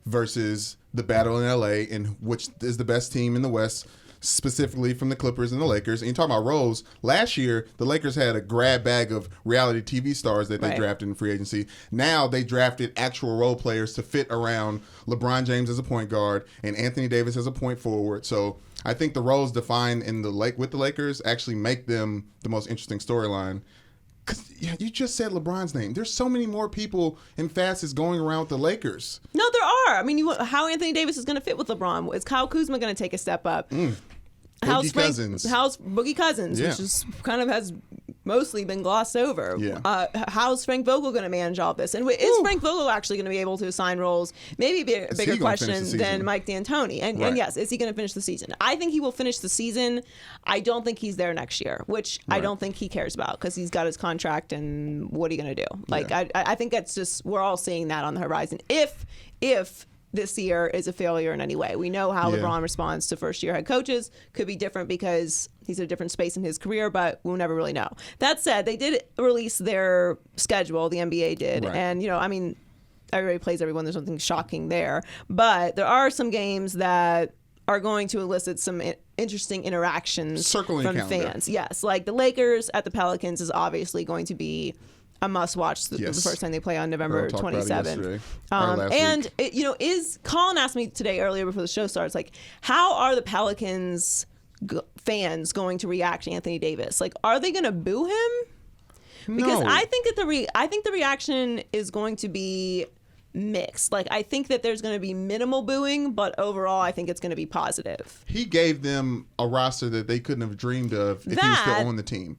versus the battle in L.A., in which is the best team in the West, specifically from the Clippers and the Lakers. And you're talking about roles. Last year, the Lakers had a grab bag of reality TV stars that they drafted in free agency. Now they drafted actual role players to fit around LeBron James as a point guard and Anthony Davis as a point forward. So I think the roles defined in with the Lakers actually make them the most interesting storyline. Because you just said LeBron's name. There's so many more people and facets going around with the Lakers. No, there are. I mean, how Anthony Davis is going to fit with LeBron? Is Kyle Kuzma going to take a step up? How's Boogie Cousins, which is kind of has mostly been glossed over. How's Frank Vogel going to manage all this? And is Frank Vogel actually going to be able to assign roles? Maybe a bigger question than Mike D'Antoni. And yes, is he going to finish the season? I think he will finish the season. I don't think he's there next year, which I don't think he cares about because he's got his contract and what are you going to do? I think that's just, we're all seeing that on the horizon. If this year is a failure in any way. We know how LeBron responds to first-year head coaches. Could be different because he's in a different space in his career, but we'll never really know. That said, they did release their schedule, the NBA did. And, everybody plays everyone. There's something shocking there. But there are some games that are going to elicit some interesting interactions from fans. Yes, like the Lakers at the Pelicans is obviously going to be a must-watch the first time they play on November 27th. And Colin asked me today earlier before the show starts, like, how are the Pelicans fans going to react to Anthony Davis? Like, are they going to boo him? Because I think that I think the reaction is going to be mixed. Like, I think that there's going to be minimal booing, but overall, I think it's going to be positive. He gave them a roster that they couldn't have dreamed of if he was still on the team.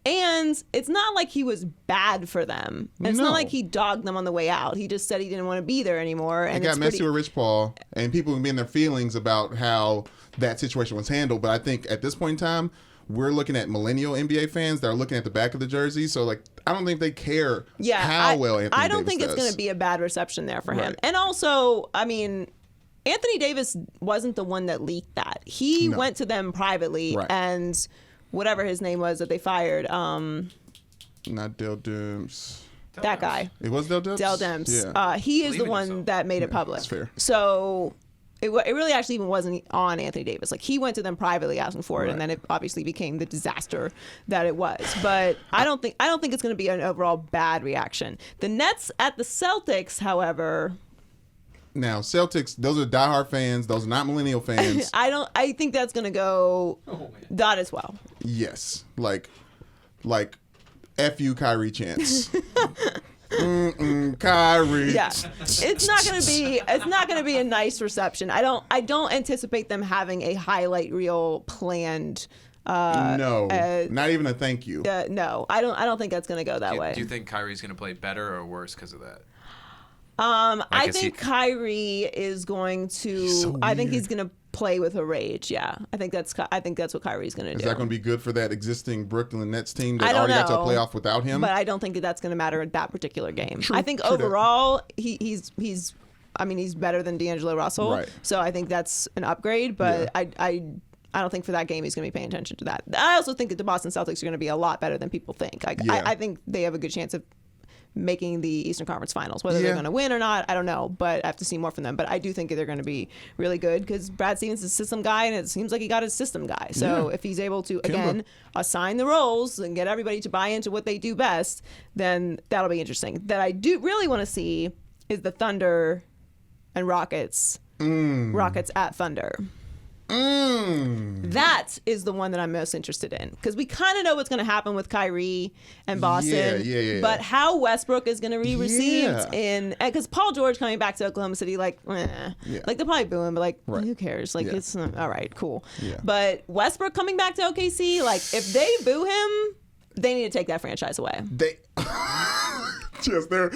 And it's not like he was bad for them. It's not like he dogged them on the way out. He just said he didn't want to be there anymore. And it got messy with Rich Paul, and people have been in their feelings about how that situation was handled. But I think at this point in time, we're looking at millennial NBA fans that are looking at the back of the jersey. So, like, I don't think they care how well Anthony Davis does. I don't think it's going to be a bad reception there for him. And also, I mean, Anthony Davis wasn't the one that leaked that. He went to them privately, and whatever his name was that they fired. Not Dell Demps. That guy. It was Dell Demps? Dell Demps. Yeah. He is the one that made it public. That's fair. So it really actually even wasn't on Anthony Davis. Like, he went to them privately asking for it, and then it obviously became the disaster that it was. But I don't think it's going to be an overall bad reaction. The Nets at the Celtics, however. Now, Celtics, those are diehard fans. Those are not millennial fans. I think that's going to go not as well. Yes. Like F you, Kyrie chants. Kyrie. Yeah, it's not going to be a nice reception. I don't anticipate them having a highlight reel planned. No, not even a thank you. No, I don't think that's going to go that way. Do you think Kyrie's going to play better or worse because of that? I think Kyrie is going to. I think he's going to play with a rage. Yeah, I think that's what Kyrie's going to do. Is that going to be good for that existing Brooklyn Nets team that already got to a playoff without him? But I don't think that's going to matter in that particular game. I think overall he's better than D'Angelo Russell. Right. So I think that's an upgrade. But I don't think for that game he's going to be paying attention to that. I also think that the Boston Celtics are going to be a lot better than people think. I think they have a good chance of making the Eastern Conference Finals. Whether they're going to win or not, I don't know, but I have to see more from them. But I do think they're going to be really good because Brad Stevens is a system guy, and it seems like he got his system guy. So if he's able to, again, assign the roles and get everybody to buy into what they do best, then that'll be interesting. That I do really want to see is the Thunder and Rockets. Rockets at Thunder. That is the one that I'm most interested in because we kind of know what's going to happen with Kyrie and Boston. Yeah. But how Westbrook is going to be received in because Paul George coming back to Oklahoma City, like they'll probably boo him, but like who cares? Like it's all right, cool. Yeah. But Westbrook coming back to OKC, like if they boo him, they need to take that franchise away. Just there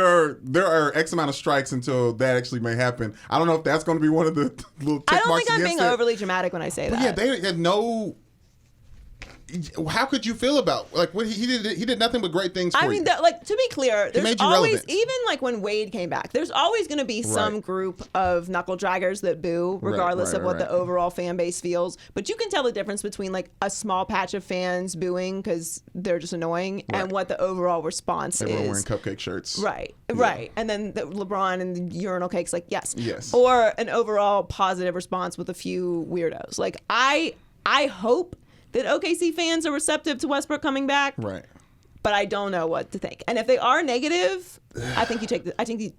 are X amount of strikes until that actually may happen. I don't know if that's going to be one of the little tick I don't marks think I'm being against it. overly dramatic when I say that. Yeah, they had no. How could you feel about like what he did? He did nothing but great things for you. I mean, like to be clear, there's made you always relevant. even like when Wade came back, there's always going to be some group of knuckle draggers that boo, regardless of what the overall fan base feels. But you can tell the difference between like a small patch of fans booing because they're just annoying and what the overall response Everyone is. wearing cupcake shirts. Right. And then the LeBron and the urinal cakes, like yes, or an overall positive response with a few weirdos. Like I hope that OKC fans are receptive to Westbrook coming back. Right. But I don't know what to think. And if they are negative, I think you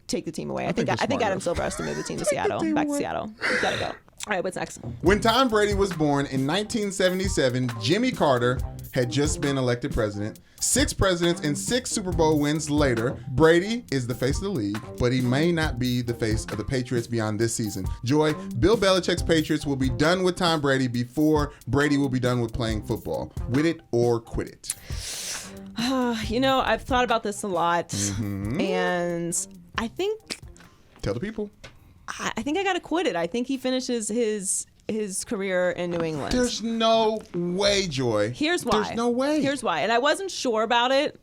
take the team away. I think Adam Silver has to move the team to Seattle. Back to Seattle. He's gotta go. All right, what's next? When Tom Brady was born in 1977, Jimmy Carter had just been elected president. 6 presidents and 6 Super Bowl wins later, Brady is the face of the league, but he may not be the face of the Patriots beyond this season. Joy, Bill Belichick's Patriots will be done with Tom Brady before Brady will be done with playing football. Wit it or quit it? I've thought about this a lot, and I think... Tell the people. I think I got to quit it. I think he finishes his career in New England. There's no way, Joy. Here's why. There's no way. Here's why. And I wasn't sure about it,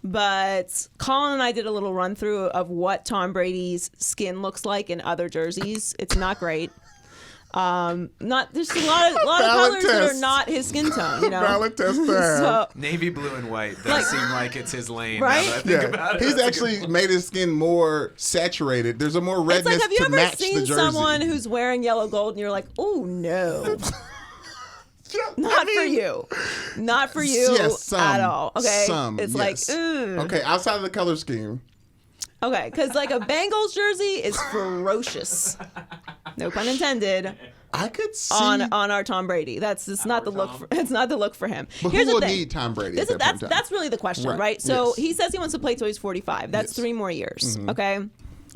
but Colin and I did a little run through of what Tom Brady's skin looks like in other jerseys. It's not great. There's a lot of colors that are not his skin tone. Valid test to have. So, Navy blue and white does seem like it's his lane. Right? Now that I think about it. He's actually made his skin more saturated. There's a more redness it's like, have you to ever match the seen jersey. someone who's wearing yellow gold and you're like, oh no. Not for you. Not for you at all. Okay. It's like, ugh. Okay, outside of the color scheme. Okay, because like a Bengals jersey is ferocious. No pun intended. I could see on our Tom Brady. It's not the look. It's not the look for him. But Here's who will the thing. need Tom Brady? That's really the question, right? So he says he wants to play till he's 45. That's 3 more years. Okay.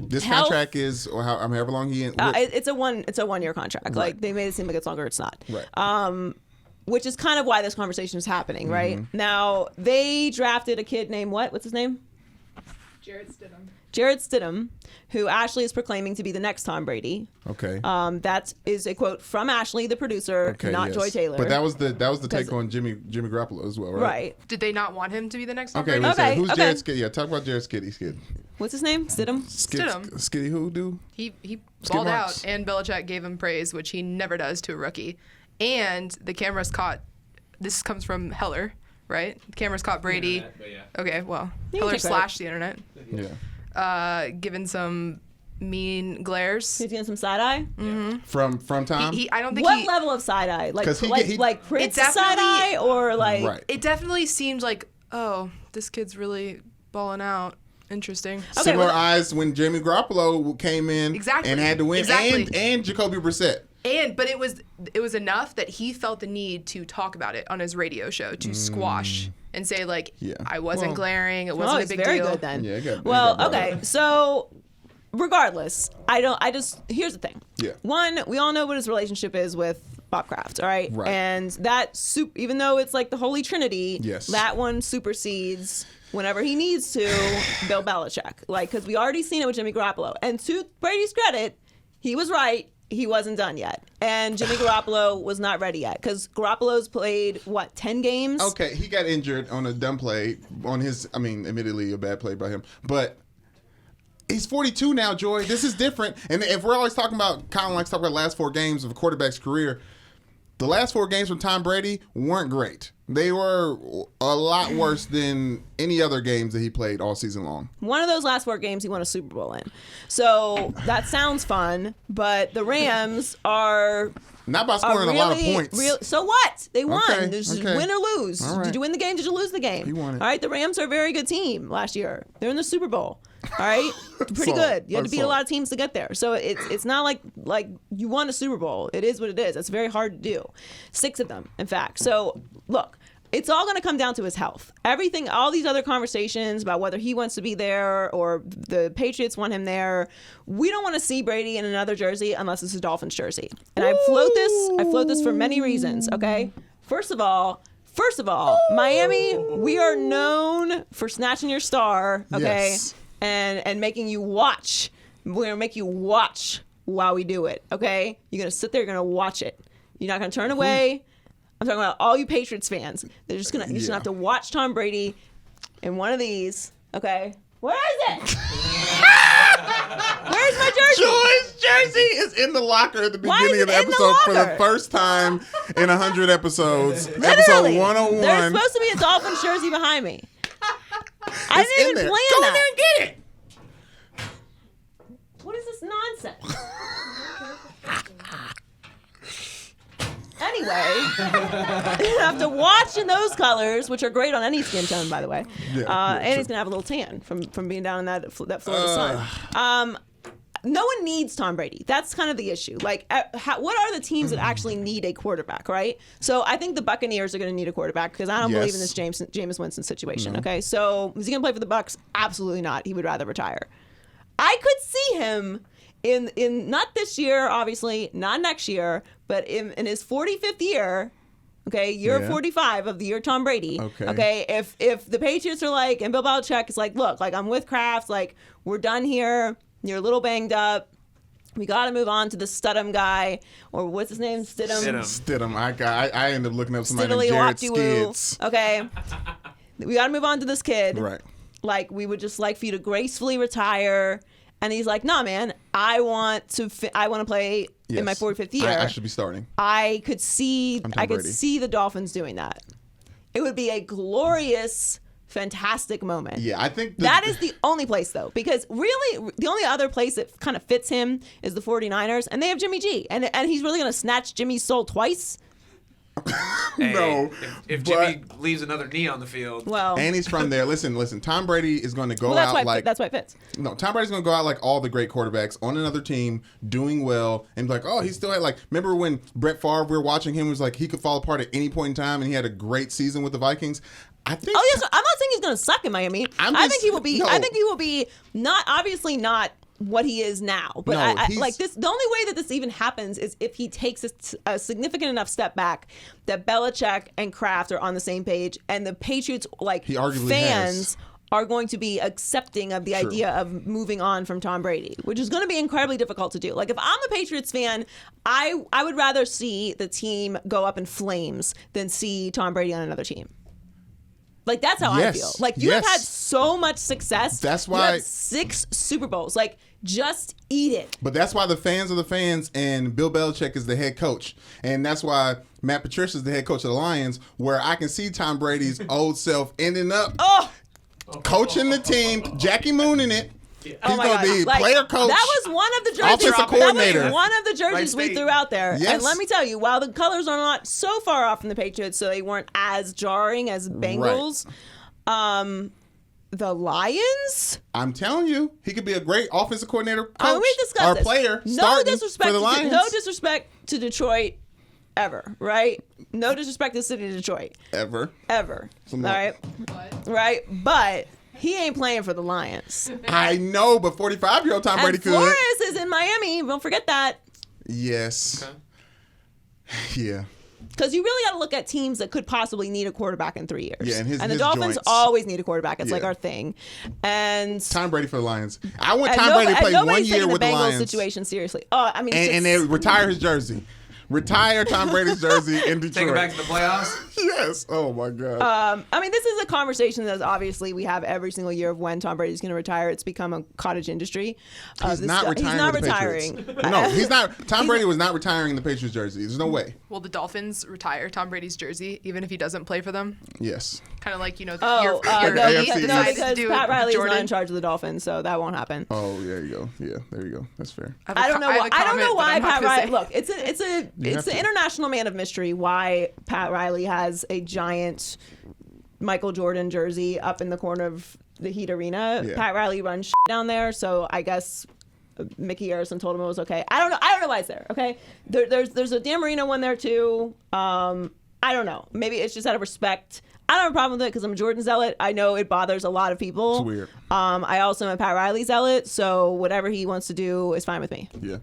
This contract is, or however long he. It's a 1 year contract. Right. Like they made it seem like it's longer. It's not. Right. Which is kind of why this conversation is happening, right? Now they drafted a kid named what? What's his name? Jared Stidham, who Ashley is proclaiming to be the next Tom Brady. Okay. That is a quote from Ashley, the producer, not Joy Taylor. But that was the take on Jimmy Garoppolo as well, right? Right. Did they not want him to be the next Tom Okay. Brady? Who's Jared Skiddy? Yeah, talk about Jared Skiddy. What's his name? Stidham? Skiddy who do? He balled out, and Belichick gave him praise, which he never does to a rookie. And the cameras caught. This comes from Heller, right? The cameras caught Brady. Okay, well, Heller slashed the internet. Yeah. Given some mean glares. He's getting some side eye. Mm-hmm. From Tom. I don't think what level of side eye? Like Prince side eye or like. Right. It definitely seemed like, oh, this kid's really balling out. Interesting. Similar eyes when Jimmy Garoppolo came in and had to win, and Jacoby Brissett. But it was enough that he felt the need to talk about it on his radio show to squash and say like, I wasn't glaring, it wasn't a big very deal. Good then. Yeah, okay. So regardless, here's the thing. Yeah. One, we all know what his relationship is with Bob Kraft, all right? Right. And that even though it's like the Holy Trinity, yes, that one supersedes whenever he needs to Bill Belichick. Like, because we already seen it with Jimmy Garoppolo. And to Brady's credit, he was right. He wasn't done yet. And Jimmy Garoppolo was not ready yet. Because Garoppolo's played, 10 games? Okay, he got injured on a dumb play on his, admittedly a bad play by him. But he's 42 now, Joy. This is different. And if we're always talking about, Colin likes to talk about the last 4 games of a quarterback's career, the last 4 games from Tom Brady weren't great. They were a lot worse than any other games that he played all season long. One of those last 4 games he won a Super Bowl in. So that sounds fun, but the Rams are not by scoring a lot of points. So what? They won. Okay, There's okay. win or lose. All right. Did you win the game? Did you lose the game? He won it. All right, the Rams are a very good team last year. They're in the Super Bowl. All right, pretty good. You had to beat a lot of teams to get there. So it's not like you won a Super Bowl. It is what it is. It's very hard to do. 6 of them, in fact. So look, it's all going to come down to his health. Everything, all these other conversations about whether he wants to be there or the Patriots want him there. We don't want to see Brady in another jersey unless it's a Dolphins jersey. And I float this for many reasons. Okay, first of all, Miami, we are known for snatching your star. Okay. Yes. And making you watch. We're gonna make you watch while we do it. Okay, you're gonna sit there, you're gonna watch it. You're not gonna turn away. I'm talking about all you Patriots fans. You're just gonna have to watch Tom Brady in one of these. Okay, where is it? Where's my jersey? Joy's jersey is in the locker at the beginning of the episode for the first time in 100 episodes. Literally, Episode 101. There's supposed to be a Dolphins jersey behind me. I didn't even plan Go that. in there and get it. What is this nonsense? Anyway, you have to watch in those colors, which are great on any skin tone, by the way. And he's gonna have a little tan from being down in that Florida sun. No one needs Tom Brady. That's kind of the issue. Like, what are the teams that actually need a quarterback, right? So I think the Buccaneers are going to need a quarterback because I don't believe in this Jameis Winston situation. Okay, so is he going to play for the Bucs? Absolutely not. He would rather retire. I could see him in not this year, obviously, not next year, but in his 45th year. Okay, year 45 of the year Tom Brady. Okay, if the Patriots are like, and Bill Belichick is like, look, like I'm with Kraft, like we're done here. You're a little banged up. We got to move on to the Stidham guy, or what's his name? Stidham. I ended up looking up somebody named Jared Skids. Okay, we got to move on to this kid. Right. Like we would just like for you to gracefully retire. And he's like, nah, man, I want to play in my 45th year. I should be starting. I could see the Dolphins doing that. It would be a glorious, fantastic moment. Yeah, I think that is the only place, though, because really the only other place that kind of fits him is the 49ers, and they have Jimmy G. And he's really going to snatch Jimmy's soul twice? No. If Jimmy leaves another knee on the field. Well, and he's from there. Listen. Tom Brady is going to go out like that's why it fits. No, Tom Brady's going to go out like all the great quarterbacks on another team, doing well, and be like, oh, he still had like. Remember when Brett Favre? We were watching him. Was like he could fall apart at any point in time, and he had a great season with the Vikings. I think. Oh yes, I'm not saying he's going to suck in Miami. I think he will be. No. I think he will be not what he is now. But no, I like this. The only way that this even happens is if he takes a significant enough step back that Belichick and Kraft are on the same page, and the Patriots fans are going to be accepting of the idea of moving on from Tom Brady, which is going to be incredibly difficult to do. Like if I'm a Patriots fan, I would rather see the team go up in flames than see Tom Brady on another team. Like, that's how I feel. Like, you have had so much success. That's why. You had 6 Super Bowls. Like, just eat it. But that's why the fans are the fans, and Bill Belichick is the head coach. And that's why Matt Patricia is the head coach of the Lions, where I can see Tom Brady's old self ending up coaching the team, Jackie Mooning it. He's going to be player coach. That was one of the jerseys. Offensive coordinator. That was one of the jerseys we threw out there. Yes. And let me tell you, while the colors are not so far off from the Patriots, so they weren't as jarring as Bengals, the Lions. I'm telling you, he could be a great offensive coordinator, coach, we discussed or player. No disrespect for the Lions. No disrespect to Detroit. Ever, right? No disrespect to the city of Detroit. Ever. All right? Right? But he ain't playing for the Lions. I know, but 45-year-old Tom Brady could. Flores is in Miami. Don't forget that. Yes. Okay. Yeah. Because you really got to look at teams that could possibly need a quarterback in 3 years. Yeah, and the Dolphins always need a quarterback. It's like our thing. And Tom Brady for the Lions. I want Tom Brady to play 1 year with the Lions. Situation seriously. Oh, I mean, and then retire his jersey. Retire Tom Brady's jersey in Detroit. Take it back to the playoffs. Yes. Oh my God. I mean, this is a conversation that obviously we have every single year of when Tom Brady's going to retire. It's become a cottage industry. He's not retiring. He's not with the retiring. Patriots. No, he's not. Tom Brady was not retiring in the Patriots jersey. There's no way. Will the Dolphins retire Tom Brady's jersey even if he doesn't play for them? Yes. Kind of like, you know, No, AFC because do Pat Riley's Jordan. not in charge of the Dolphins, so that won't happen. Oh, there you go. Yeah, there you go. That's fair. I don't know why. I don't know why Pat Riley. Look, it's have the to. international man of mystery. Why Pat Riley has a giant Michael Jordan jersey up in the corner of the Heat Arena. Yeah. Pat Riley runs down there, so I guess Mickey Harrison told him it was okay. I don't know why it's there. Okay, there's a Dan Marino one there too. I don't know. Maybe it's just out of respect. I don't have a problem with it because I'm a Jordan zealot. I know it bothers a lot of people. It's weird. I also am a Pat Riley zealot, so whatever he wants to do is fine with me. Yeah.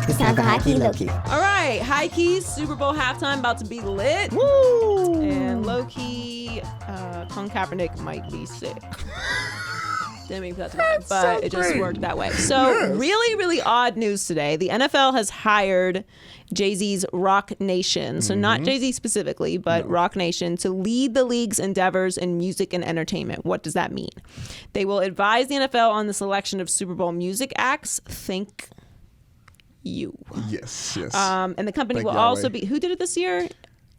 It's time for high key, low key. All right, high key Super Bowl halftime about to be lit. Woo! And low key, Colin Kaepernick might be sick. Didn't mean for that to happen, but it just worked that way. So really, really odd news today. The NFL has hired Jay-Z's Roc Nation, so not Jay-Z specifically, but Roc Nation, to lead the league's endeavors in music and entertainment. What does that mean? They will advise the NFL on the selection of Super Bowl music acts. Think you. Yes. And the company Thank will Yahweh. also be. Who did it this year?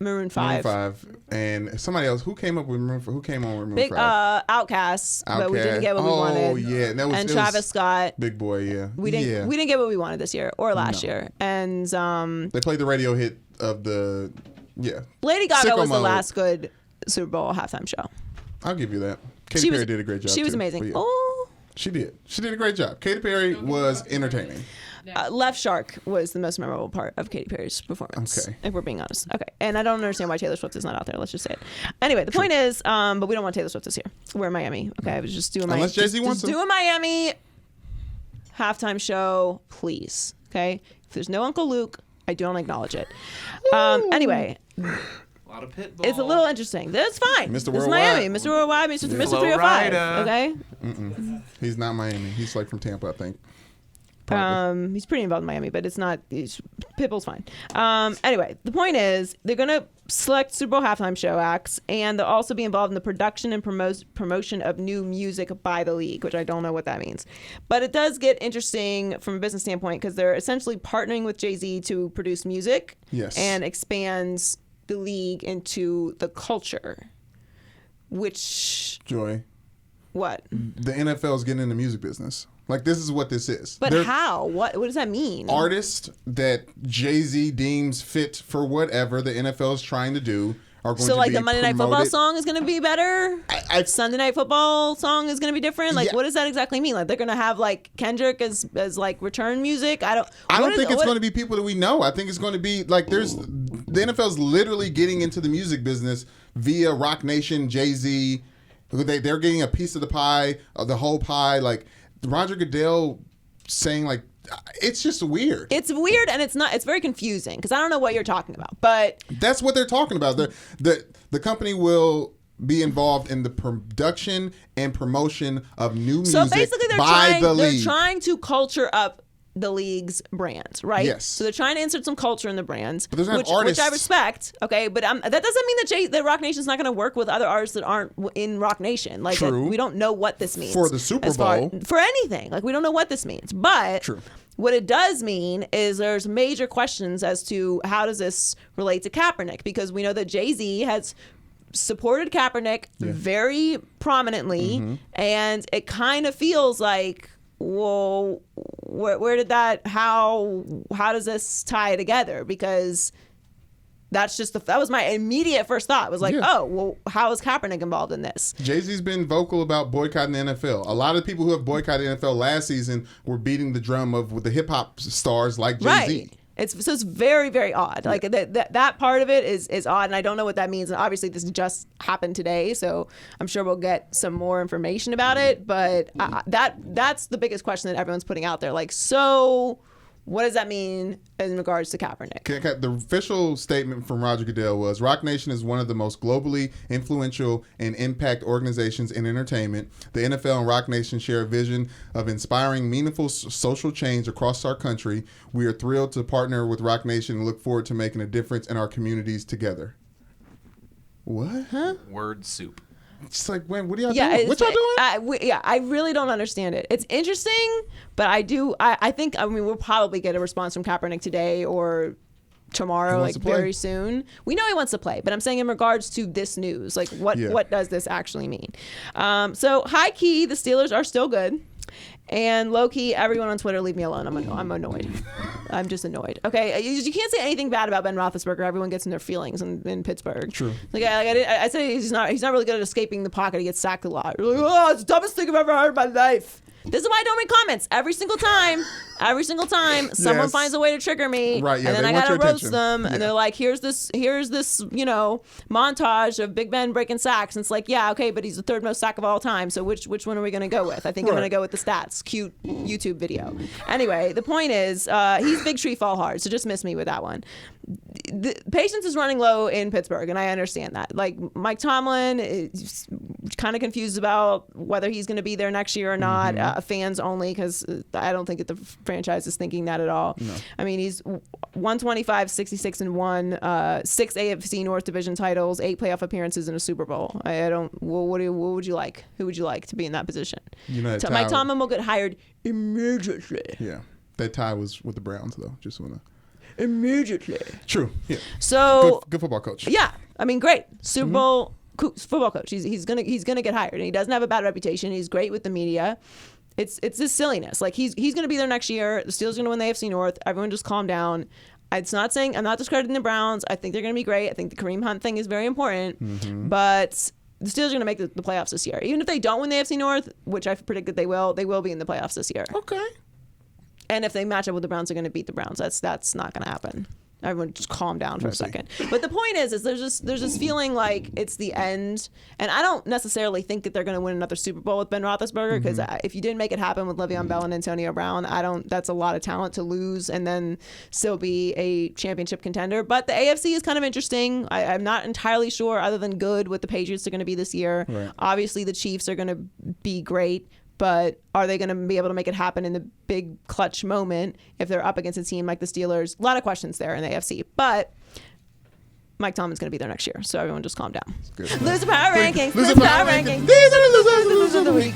Maroon 5. Maroon 5. And somebody else. Who came up with Maroon 5? Who came on with Maroon Big 5? Outcasts, but we didn't get what we wanted. Oh, yeah. And, that was, and it Travis was Scott. Big Boy, yeah. We didn't get what we wanted this year or last year. And They played the radio hit of the, Lady Gaga Sicko was the Mode. last good Super Bowl halftime show. I'll give you that. Katy Perry did a great job. She was too. amazing. But yeah, Oh, she did. She did a great job. Katy Perry was entertaining. Left Shark was the most memorable part of Katy Perry's performance. Okay. If we're being honest. Okay. And I don't understand why Taylor Swift is not out there. Let's just say it. Anyway, the point is, but we don't want Taylor Swift this year. We're in Miami. Okay. I was just doing Unless Jay-Z wants to. doing Miami halftime show, please. Okay. If there's no Uncle Luke, I don't acknowledge it. Anyway. A lot of pit bull. It's a little interesting. That's fine. Mr. This is Worldwide. Miami. Mr. Worldwide, Mr. 305. Okay. He's not Miami. He's like from Tampa, I think. He's pretty involved in Miami, but Pitbull's fine. Anyway, the point is they're going to select Super Bowl halftime show acts, and they'll also be involved in the production and promotion of new music by the league, which I don't know what that means. But it does get interesting from a business standpoint because they're essentially partnering with Jay-Z to produce music and expands the league into the culture, which... Joy. What? The NFL is getting in the music business. Like, this is what this is. But how? What does that mean? Artists that Jay-Z deems fit for whatever the NFL is trying to do are going to be So, like, the Monday Night Football promoted. song is going to be better? Sunday Night Football song is going to be different? Like, what does that exactly mean? Like, they're going to have, like, Kendrick as like, return music? I don't think it's going to be people that we know. I think it's going to be, like, the NFL's literally getting into the music business via Roc Nation, Jay-Z. They're getting a piece of the pie, of the whole pie. Like, Roger Goodell saying, like, it's just weird. It's weird, and it's very confusing because I don't know what you're talking about. But that's what they're talking about. The company will be involved in the production and promotion of new music so basically they're trying to culture up the league's brands, right? Yes. So they're trying to insert some culture in the brands, but which I respect. Okay, but that doesn't mean that Roc Nation's not going to work with other artists that aren't in Roc Nation. Like, we don't know what this means for the Super Bowl, for anything. Like, we don't know what this means, but what it does mean is there's major questions as to how does this relate to Kaepernick, because we know that Jay-Z has supported Kaepernick very prominently, and it kind of feels like, well, where did that? How does this tie together? Because that's just that was my immediate first thought. Was like, oh, well, how is Kaepernick involved in this? Jay-Z's been vocal about boycotting the NFL. A lot of the people who have boycotted the NFL last season were beating the drum with the hip hop stars like Jay-Z. Right. It's very, very odd. Like that part of it is odd, and I don't know what that means. And obviously, this just happened today, so I'm sure we'll get some more information about it. But that's the biggest question that everyone's putting out there. Like, so what does that mean in regards to Kaepernick? The official statement from Roger Goodell was, Roc Nation is one of the most globally influential and impact organizations in entertainment. The NFL and Roc Nation share a vision of inspiring meaningful social change across our country. We are thrilled to partner with Roc Nation and look forward to making a difference in our communities together. What? Huh? Word soup. It's like, when? What are y'all doing? What y'all doing? I really don't understand it. It's interesting, but I think we'll probably get a response from Kaepernick today or tomorrow, like very soon. We know he wants to play, but I'm saying in regards to this news, like what does this actually mean? So high key, the Steelers are still good. And low key, everyone on Twitter, leave me alone. I'm annoyed. I'm just annoyed. Okay, you can't say anything bad about Ben Roethlisberger. Everyone gets in their feelings in Pittsburgh. True. Like I say, he's not really good at escaping the pocket. He gets sacked a lot. You're like, oh, it's the dumbest thing I've ever heard in my life. This is why I don't read comments. Every single time someone finds a way to trigger me, right, yeah, and then I gotta roast them, and they're like, here's this, montage of Big Ben breaking sacks, and it's like, yeah, okay, but he's the third most sack of all time, so which one are we gonna go with? I think I'm gonna go with the stats. Cute YouTube video. Anyway, the point is, he's big tree fall hard, so just miss me with that one. The patience is running low in Pittsburgh, and I understand that. Like, Mike Tomlin is kind of confused about whether he's going to be there next year or not. Fans only, because I don't think that the franchise is thinking that at all. No. I mean, he's 125, 66-1, 6 AFC North division titles, 8 playoff appearances, and a Super Bowl. What would you like? Who would you like to be in that position? Mike Tomlin will get hired immediately. Yeah, that tie was with the Browns, though. Just want to. Immediately. True. Yeah. So good football coach. Yeah, I mean, great Super Bowl football coach. He's gonna get hired, and he doesn't have a bad reputation. He's great with the media. It's this silliness. Like he's gonna be there next year. The Steelers are gonna win the AFC North. Everyone just calm down. I'm not discrediting the Browns. I think they're gonna be great. I think the Kareem Hunt thing is very important. But the Steelers are gonna make the playoffs this year. Even if they don't win the AFC North, which I predict that they will be in the playoffs this year. Okay. And if they match up with the Browns, they're going to beat the Browns. That's not going to happen. Everyone just calm down for a second. But the point is there's this feeling like it's the end. And I don't necessarily think that they're going to win another Super Bowl with Ben Roethlisberger, because if you didn't make it happen with Le'Veon Bell and Antonio Brown, that's a lot of talent to lose and then still be a championship contender. But the AFC is kind of interesting. I'm not entirely sure, other than good, what the Patriots are going to be this year. Right. Obviously, the Chiefs are going to be great. But are they going to be able to make it happen in the big clutch moment if they're up against a team like the Steelers? A lot of questions there in the AFC. But Mike Tomlin's going to be there next year, so everyone just calm down. Loser power rankings. Loser power rankings. These are the losers of the week.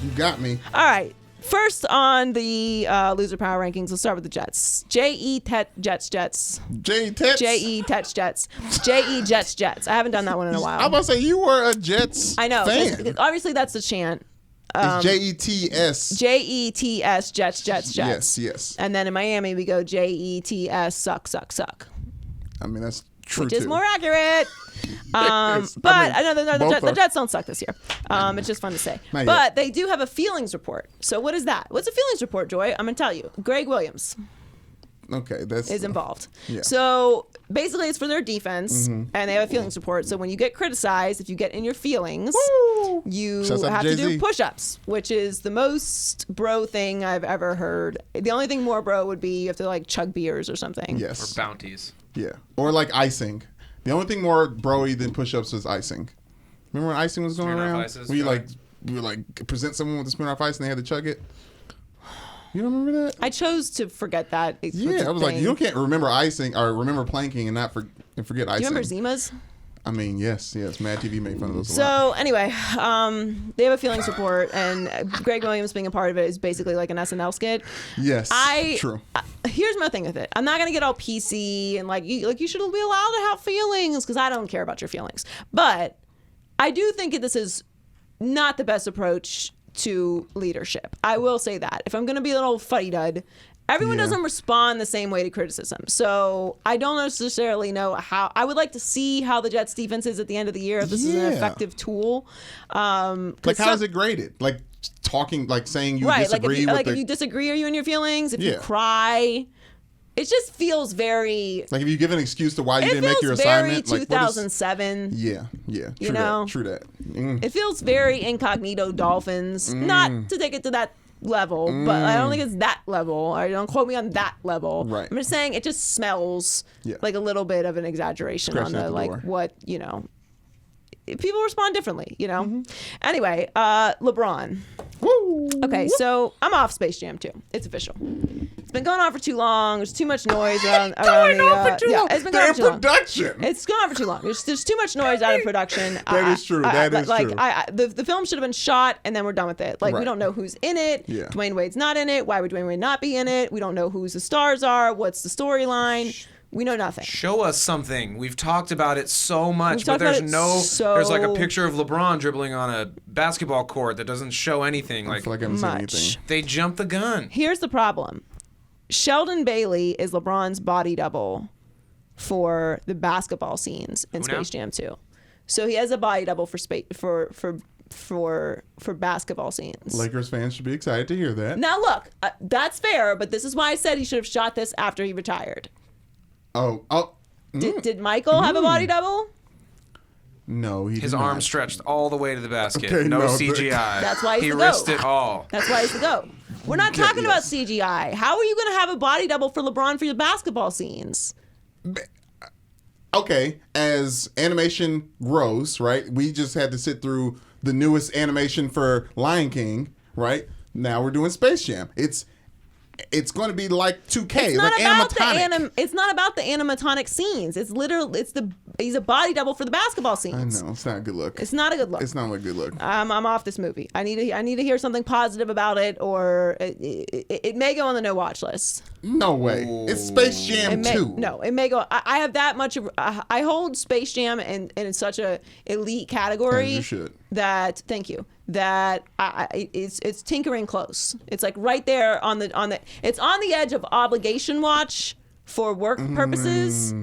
You got me. All right. First on the loser power rankings, let's start with the Jets. J.E. Jets. J.E. Jets. J.E. Jets. I haven't done that one in a while. I'm about to say, you were a Jets I know. fan. Obviously, that's the chant. It's Jets. Jets, Jets. Yes. And then in Miami, we go Jets, suck. I mean, that's true, which is more accurate. The Jets don't suck this year. It's just fun to say. But they do have a feelings report. So what is that? What's a feelings report, Joy? I'm going to tell you. Greg Williams. Okay, is involved. Yeah. So basically, it's for their defense, and they have a feelings report. So when you get criticized, if you get in your feelings, you have to do push-ups, which is the most bro thing I've ever heard. The only thing more bro would be you have to like chug beers or something. Yes. Or bounties. Yeah. Or like icing. The only thing more bro-y than push-ups is icing. Remember when icing was going around? When you would present someone with a spoon off ice and they had to chug it. You don't remember that? I chose to forget that. Yeah, I was like, you can't remember icing or remember planking and forget icing. Do you remember Zima's? I mean, yes. Mad TV made fun of those a lot. So anyway, they have a feelings report, and Greg Williams being a part of it is basically like an SNL skit. Yes, true. Here's my thing with it. I'm not gonna get all PC and you should be allowed to have feelings, because I don't care about your feelings. But I do think this is not the best approach to leadership. I will say that. If I'm going to be an old fuddy-dud, everyone doesn't respond the same way to criticism. So I don't necessarily know how. I would like to see how the Jets defense is at the end of the year, if this is an effective tool. How is it graded? Like talking, like saying you disagree with if you disagree, are you in your feelings? If you cry. It just feels very... Like if you give an excuse to why you didn't make your assignment. It feels very 2007. Yeah. True that. It feels very incognito Dolphins. Not to take it to that level, but I don't think it's that level. Or don't quote me on that level. Right. I'm just saying it just smells like a little bit of an exaggeration on what, people respond differently, Anyway, LeBron. Woo! Okay, so I'm off Space Jam 2. It's official. It's been going on for too long. There's too much noise around the. Yeah, it's been going on for too long. Production. It's going on for too long. There's too much noise out of production. That is true. That is true. The film should have been shot and then we're done with it. Like, we Right. don't know who's in it. Yeah. Dwayne Wade's not in it. Why would Dwayne Wade not be in it? We don't know who the stars are. What's the storyline? We know nothing. Show us something. We've talked about it so much, We've but talked about there's it there's like a so- picture of LeBron dribbling on a basketball court that doesn't show anything. I Like, feel like I haven't seen Much. anything. they jumped the gun. Here's the problem. Sheldon Bailey is LeBron's body double for the basketball scenes in Who now? Space Jam 2. So he has a body double for basketball scenes. Lakers fans should be excited to hear that. Now look, that's fair, but this is why I said he should have shot this after he retired. Oh. Did Michael have a body double? No, he His did arm not. stretched all the way to the basket. Okay, no no, CGI. That's why he's he the risked GOAT. it all. That's why he's the GOAT. We're not Okay, talking about yes. CGI. How are you going to have a body double for LeBron for your basketball scenes? Okay, as animation grows, right? We just had to sit through the newest animation for Lion King, right? Now we're doing Space Jam. It's going to be like 2K, It's like not about the animatronic. it's not about the animatronic scenes. It's literally he's a body double for the basketball I scenes. know it's not a good look. It's not a good look. It's not a good look. I'm off this movie. I need to hear something positive about it, or it may go on the no watch list. No way. It's Space It Jam may, 2. no, it may go. I have that much of. I hold Space Jam and in such a elite category. As you should. That thank you. That it's tinkering close. It's like right there on the. It's on the edge of obligation watch for work purposes.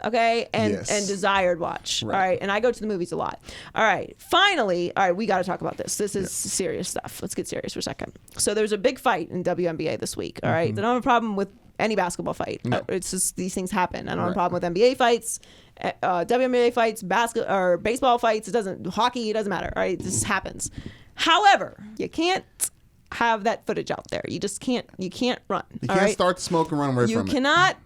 Okay, and Yes. desired watch. Right. All right, and I go to the movies a lot. All right, finally, all right, we got to talk about this. This is serious stuff. Let's get serious for a second. So there's a big fight in WNBA this week. All right, I don't have a problem with any basketball fight. No. It's just these things happen. I don't have a Right. problem with NBA fights, WNBA fights, or baseball fights. It doesn't hockey. It doesn't matter. All right, this happens. However, you can't have that footage out there. You just can't. You can't run. You all can't right? start the smoke and run away You from it. cannot.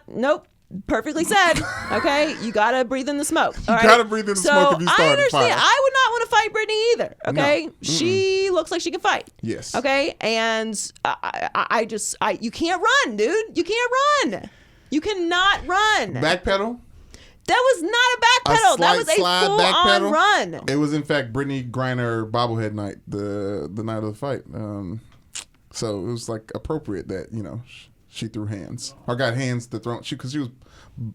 Nope. Perfectly said. Okay, you gotta breathe in the smoke. All right? gotta breathe in the smoke if you start I a understand. fire. I would not want to fight Brittany either. Okay, No. she looks like she can fight. Yes. Okay, and I just you can't run, dude. You can't run. You cannot run. Backpedal? That was not a backpedal. That was a slide full on backpedal? run. It was in fact Brittany Griner bobblehead night, the night of the fight. So it was like appropriate that she threw hands or got hands to throw because she was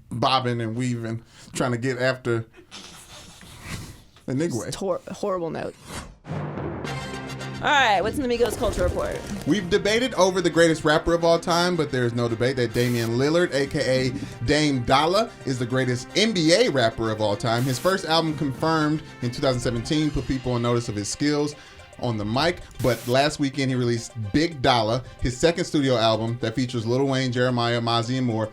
bobbing and weaving, trying to get after the nigga. Horrible note. All right, what's in the Migos Culture Report? We've debated over the greatest rapper of all time, but there's no debate that Damian Lillard, aka Dame Dollar, is the greatest NBA rapper of all time. His first album, Confirmed, in 2017, put people on notice of his skills on the mic, but last weekend he released Big Dollar, his second studio album that features Lil Wayne, Jeremiah, Mozzie, and more.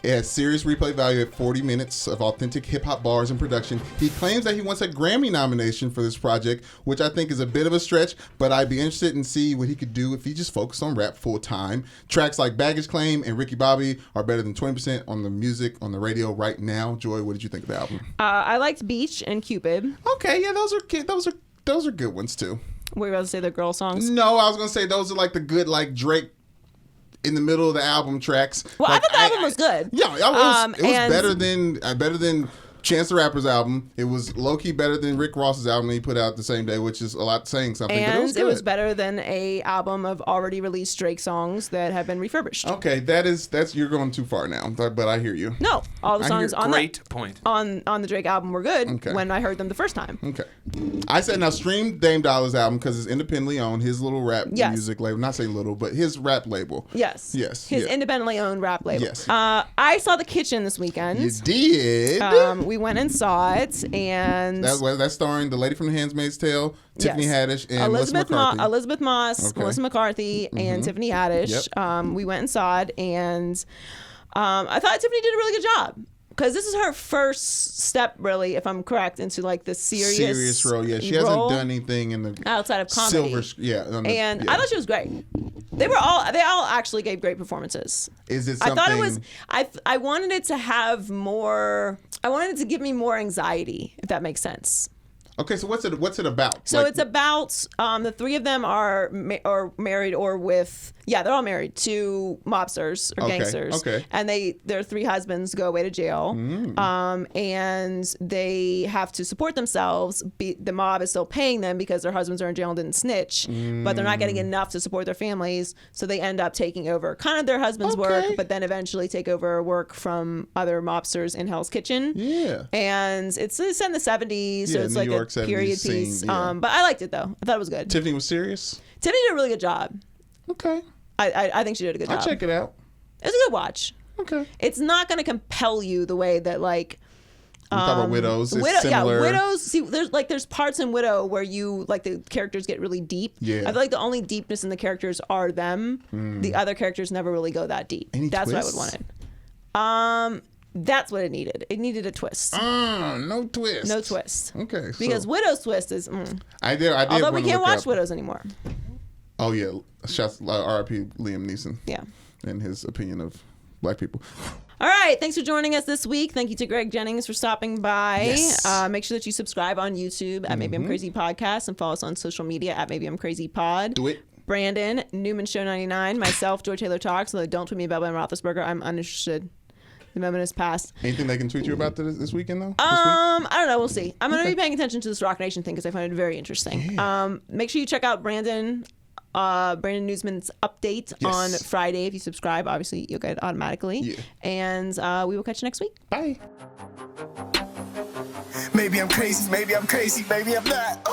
It has serious replay value at 40 minutes of authentic hip-hop bars and production. He claims that he wants a Grammy nomination for this project, which I think is a bit of a stretch, but I'd be interested in see what he could do if he just focused on rap full-time. Tracks like Baggage Claim and Ricky Bobby are better than 20% on the music on the radio right now. Joy, what did you think of the album? I liked Beach and Cupid. Okay, yeah, those are good ones too. Were you about to say the girl songs? No, I was gonna say those are like the good like Drake in the middle of the album tracks. Well, like, I thought the album was good. Yeah, it was and- better than Chance the Rapper's album. It was low-key better than Rick Ross's album that he put out the same day, which is a lot saying something. And but it was good. better than a album of already released Drake songs that have been refurbished. Okay, that's you're going too far now, but I hear you. No, all the I songs hear- on Great point. on the Drake album were good Okay. when I heard them the first time. Okay. I said now stream Dame Dollar's album because it's independently owned, his little rap Yes. music label. Not say little, but his rap label. Yes. Yes, His yeah. independently owned rap label. Yes. I saw The Kitchen this weekend. You did. We went and saw it, and That's starring the lady from The Handmaid's Tale, Tiffany Yes. Haddish, and Melissa McCarthy. Elizabeth Moss, Okay. Melissa McCarthy, and Tiffany Haddish. Yep. We went and saw it, and I thought Tiffany did a really good job. Because this is her first step, really, if I'm correct, into like the serious role. Yeah, she role hasn't done anything in the outside of comedy. silver. I thought she was great. They all actually gave great performances. Is it I something? thought it was. I wanted it to have more. I wanted it to give me more anxiety, if that makes sense. Okay, so what's it about? So it's about the three of them are married or with they're all married to mobsters or gangsters. Okay. And their three husbands go away to jail. And they have to support themselves. The mob is still paying them because their husbands are in jail and didn't snitch, but they're not getting enough to support their families. So they end up taking over kind of their husband's work, but then eventually take over work from other mobsters in Hell's Kitchen. Yeah. And it's set in the 70s, so it's New like York a period 70s scene, piece. yeah. But I liked it though. I thought it was good. Tiffany was serious? Tiffany did a really good job. Okay. I think she did a good job. I'll check it out. It was a good watch. Okay. It's not going to compel you the way that like We talk about Widows. It's similar. Yeah, Widows. See, there's parts in Widow where you like the characters get really deep. Yeah. I feel like the only deepness in the characters are them. The other characters never really go that deep. That's twists? what I would want. That's what it needed. It needed a twist. No twist. No twist. Okay. Because Widow's twist is. I did. Although we wanna can't look watch up. Widows anymore. Oh yeah, shots R.I.P. Liam Neeson. Yeah. And his opinion of black people. All right. Thanks for joining us this week. Thank you to Greg Jennings for stopping by. Yes. Make sure that you subscribe on YouTube at Maybe I'm Crazy Podcast and follow us on social media at Maybe I'm Crazy Pod. Do it. Brandon, Newman Show 99, myself, Joy Taylor Talks. Although don't tweet me about Ben Roethlisberger. I'm uninterested. The moment has passed. Anything they can tweet you about this weekend though? I don't know. We'll see. I'm going to be paying attention to this Roc Nation thing because I find it very interesting. Yeah. Make sure you check out Brandon Newsman's update on Friday. If you subscribe, obviously you'll get it automatically. Yeah. And we will catch you next week. Bye. Maybe I'm crazy, maybe I'm crazy, maybe I'm not.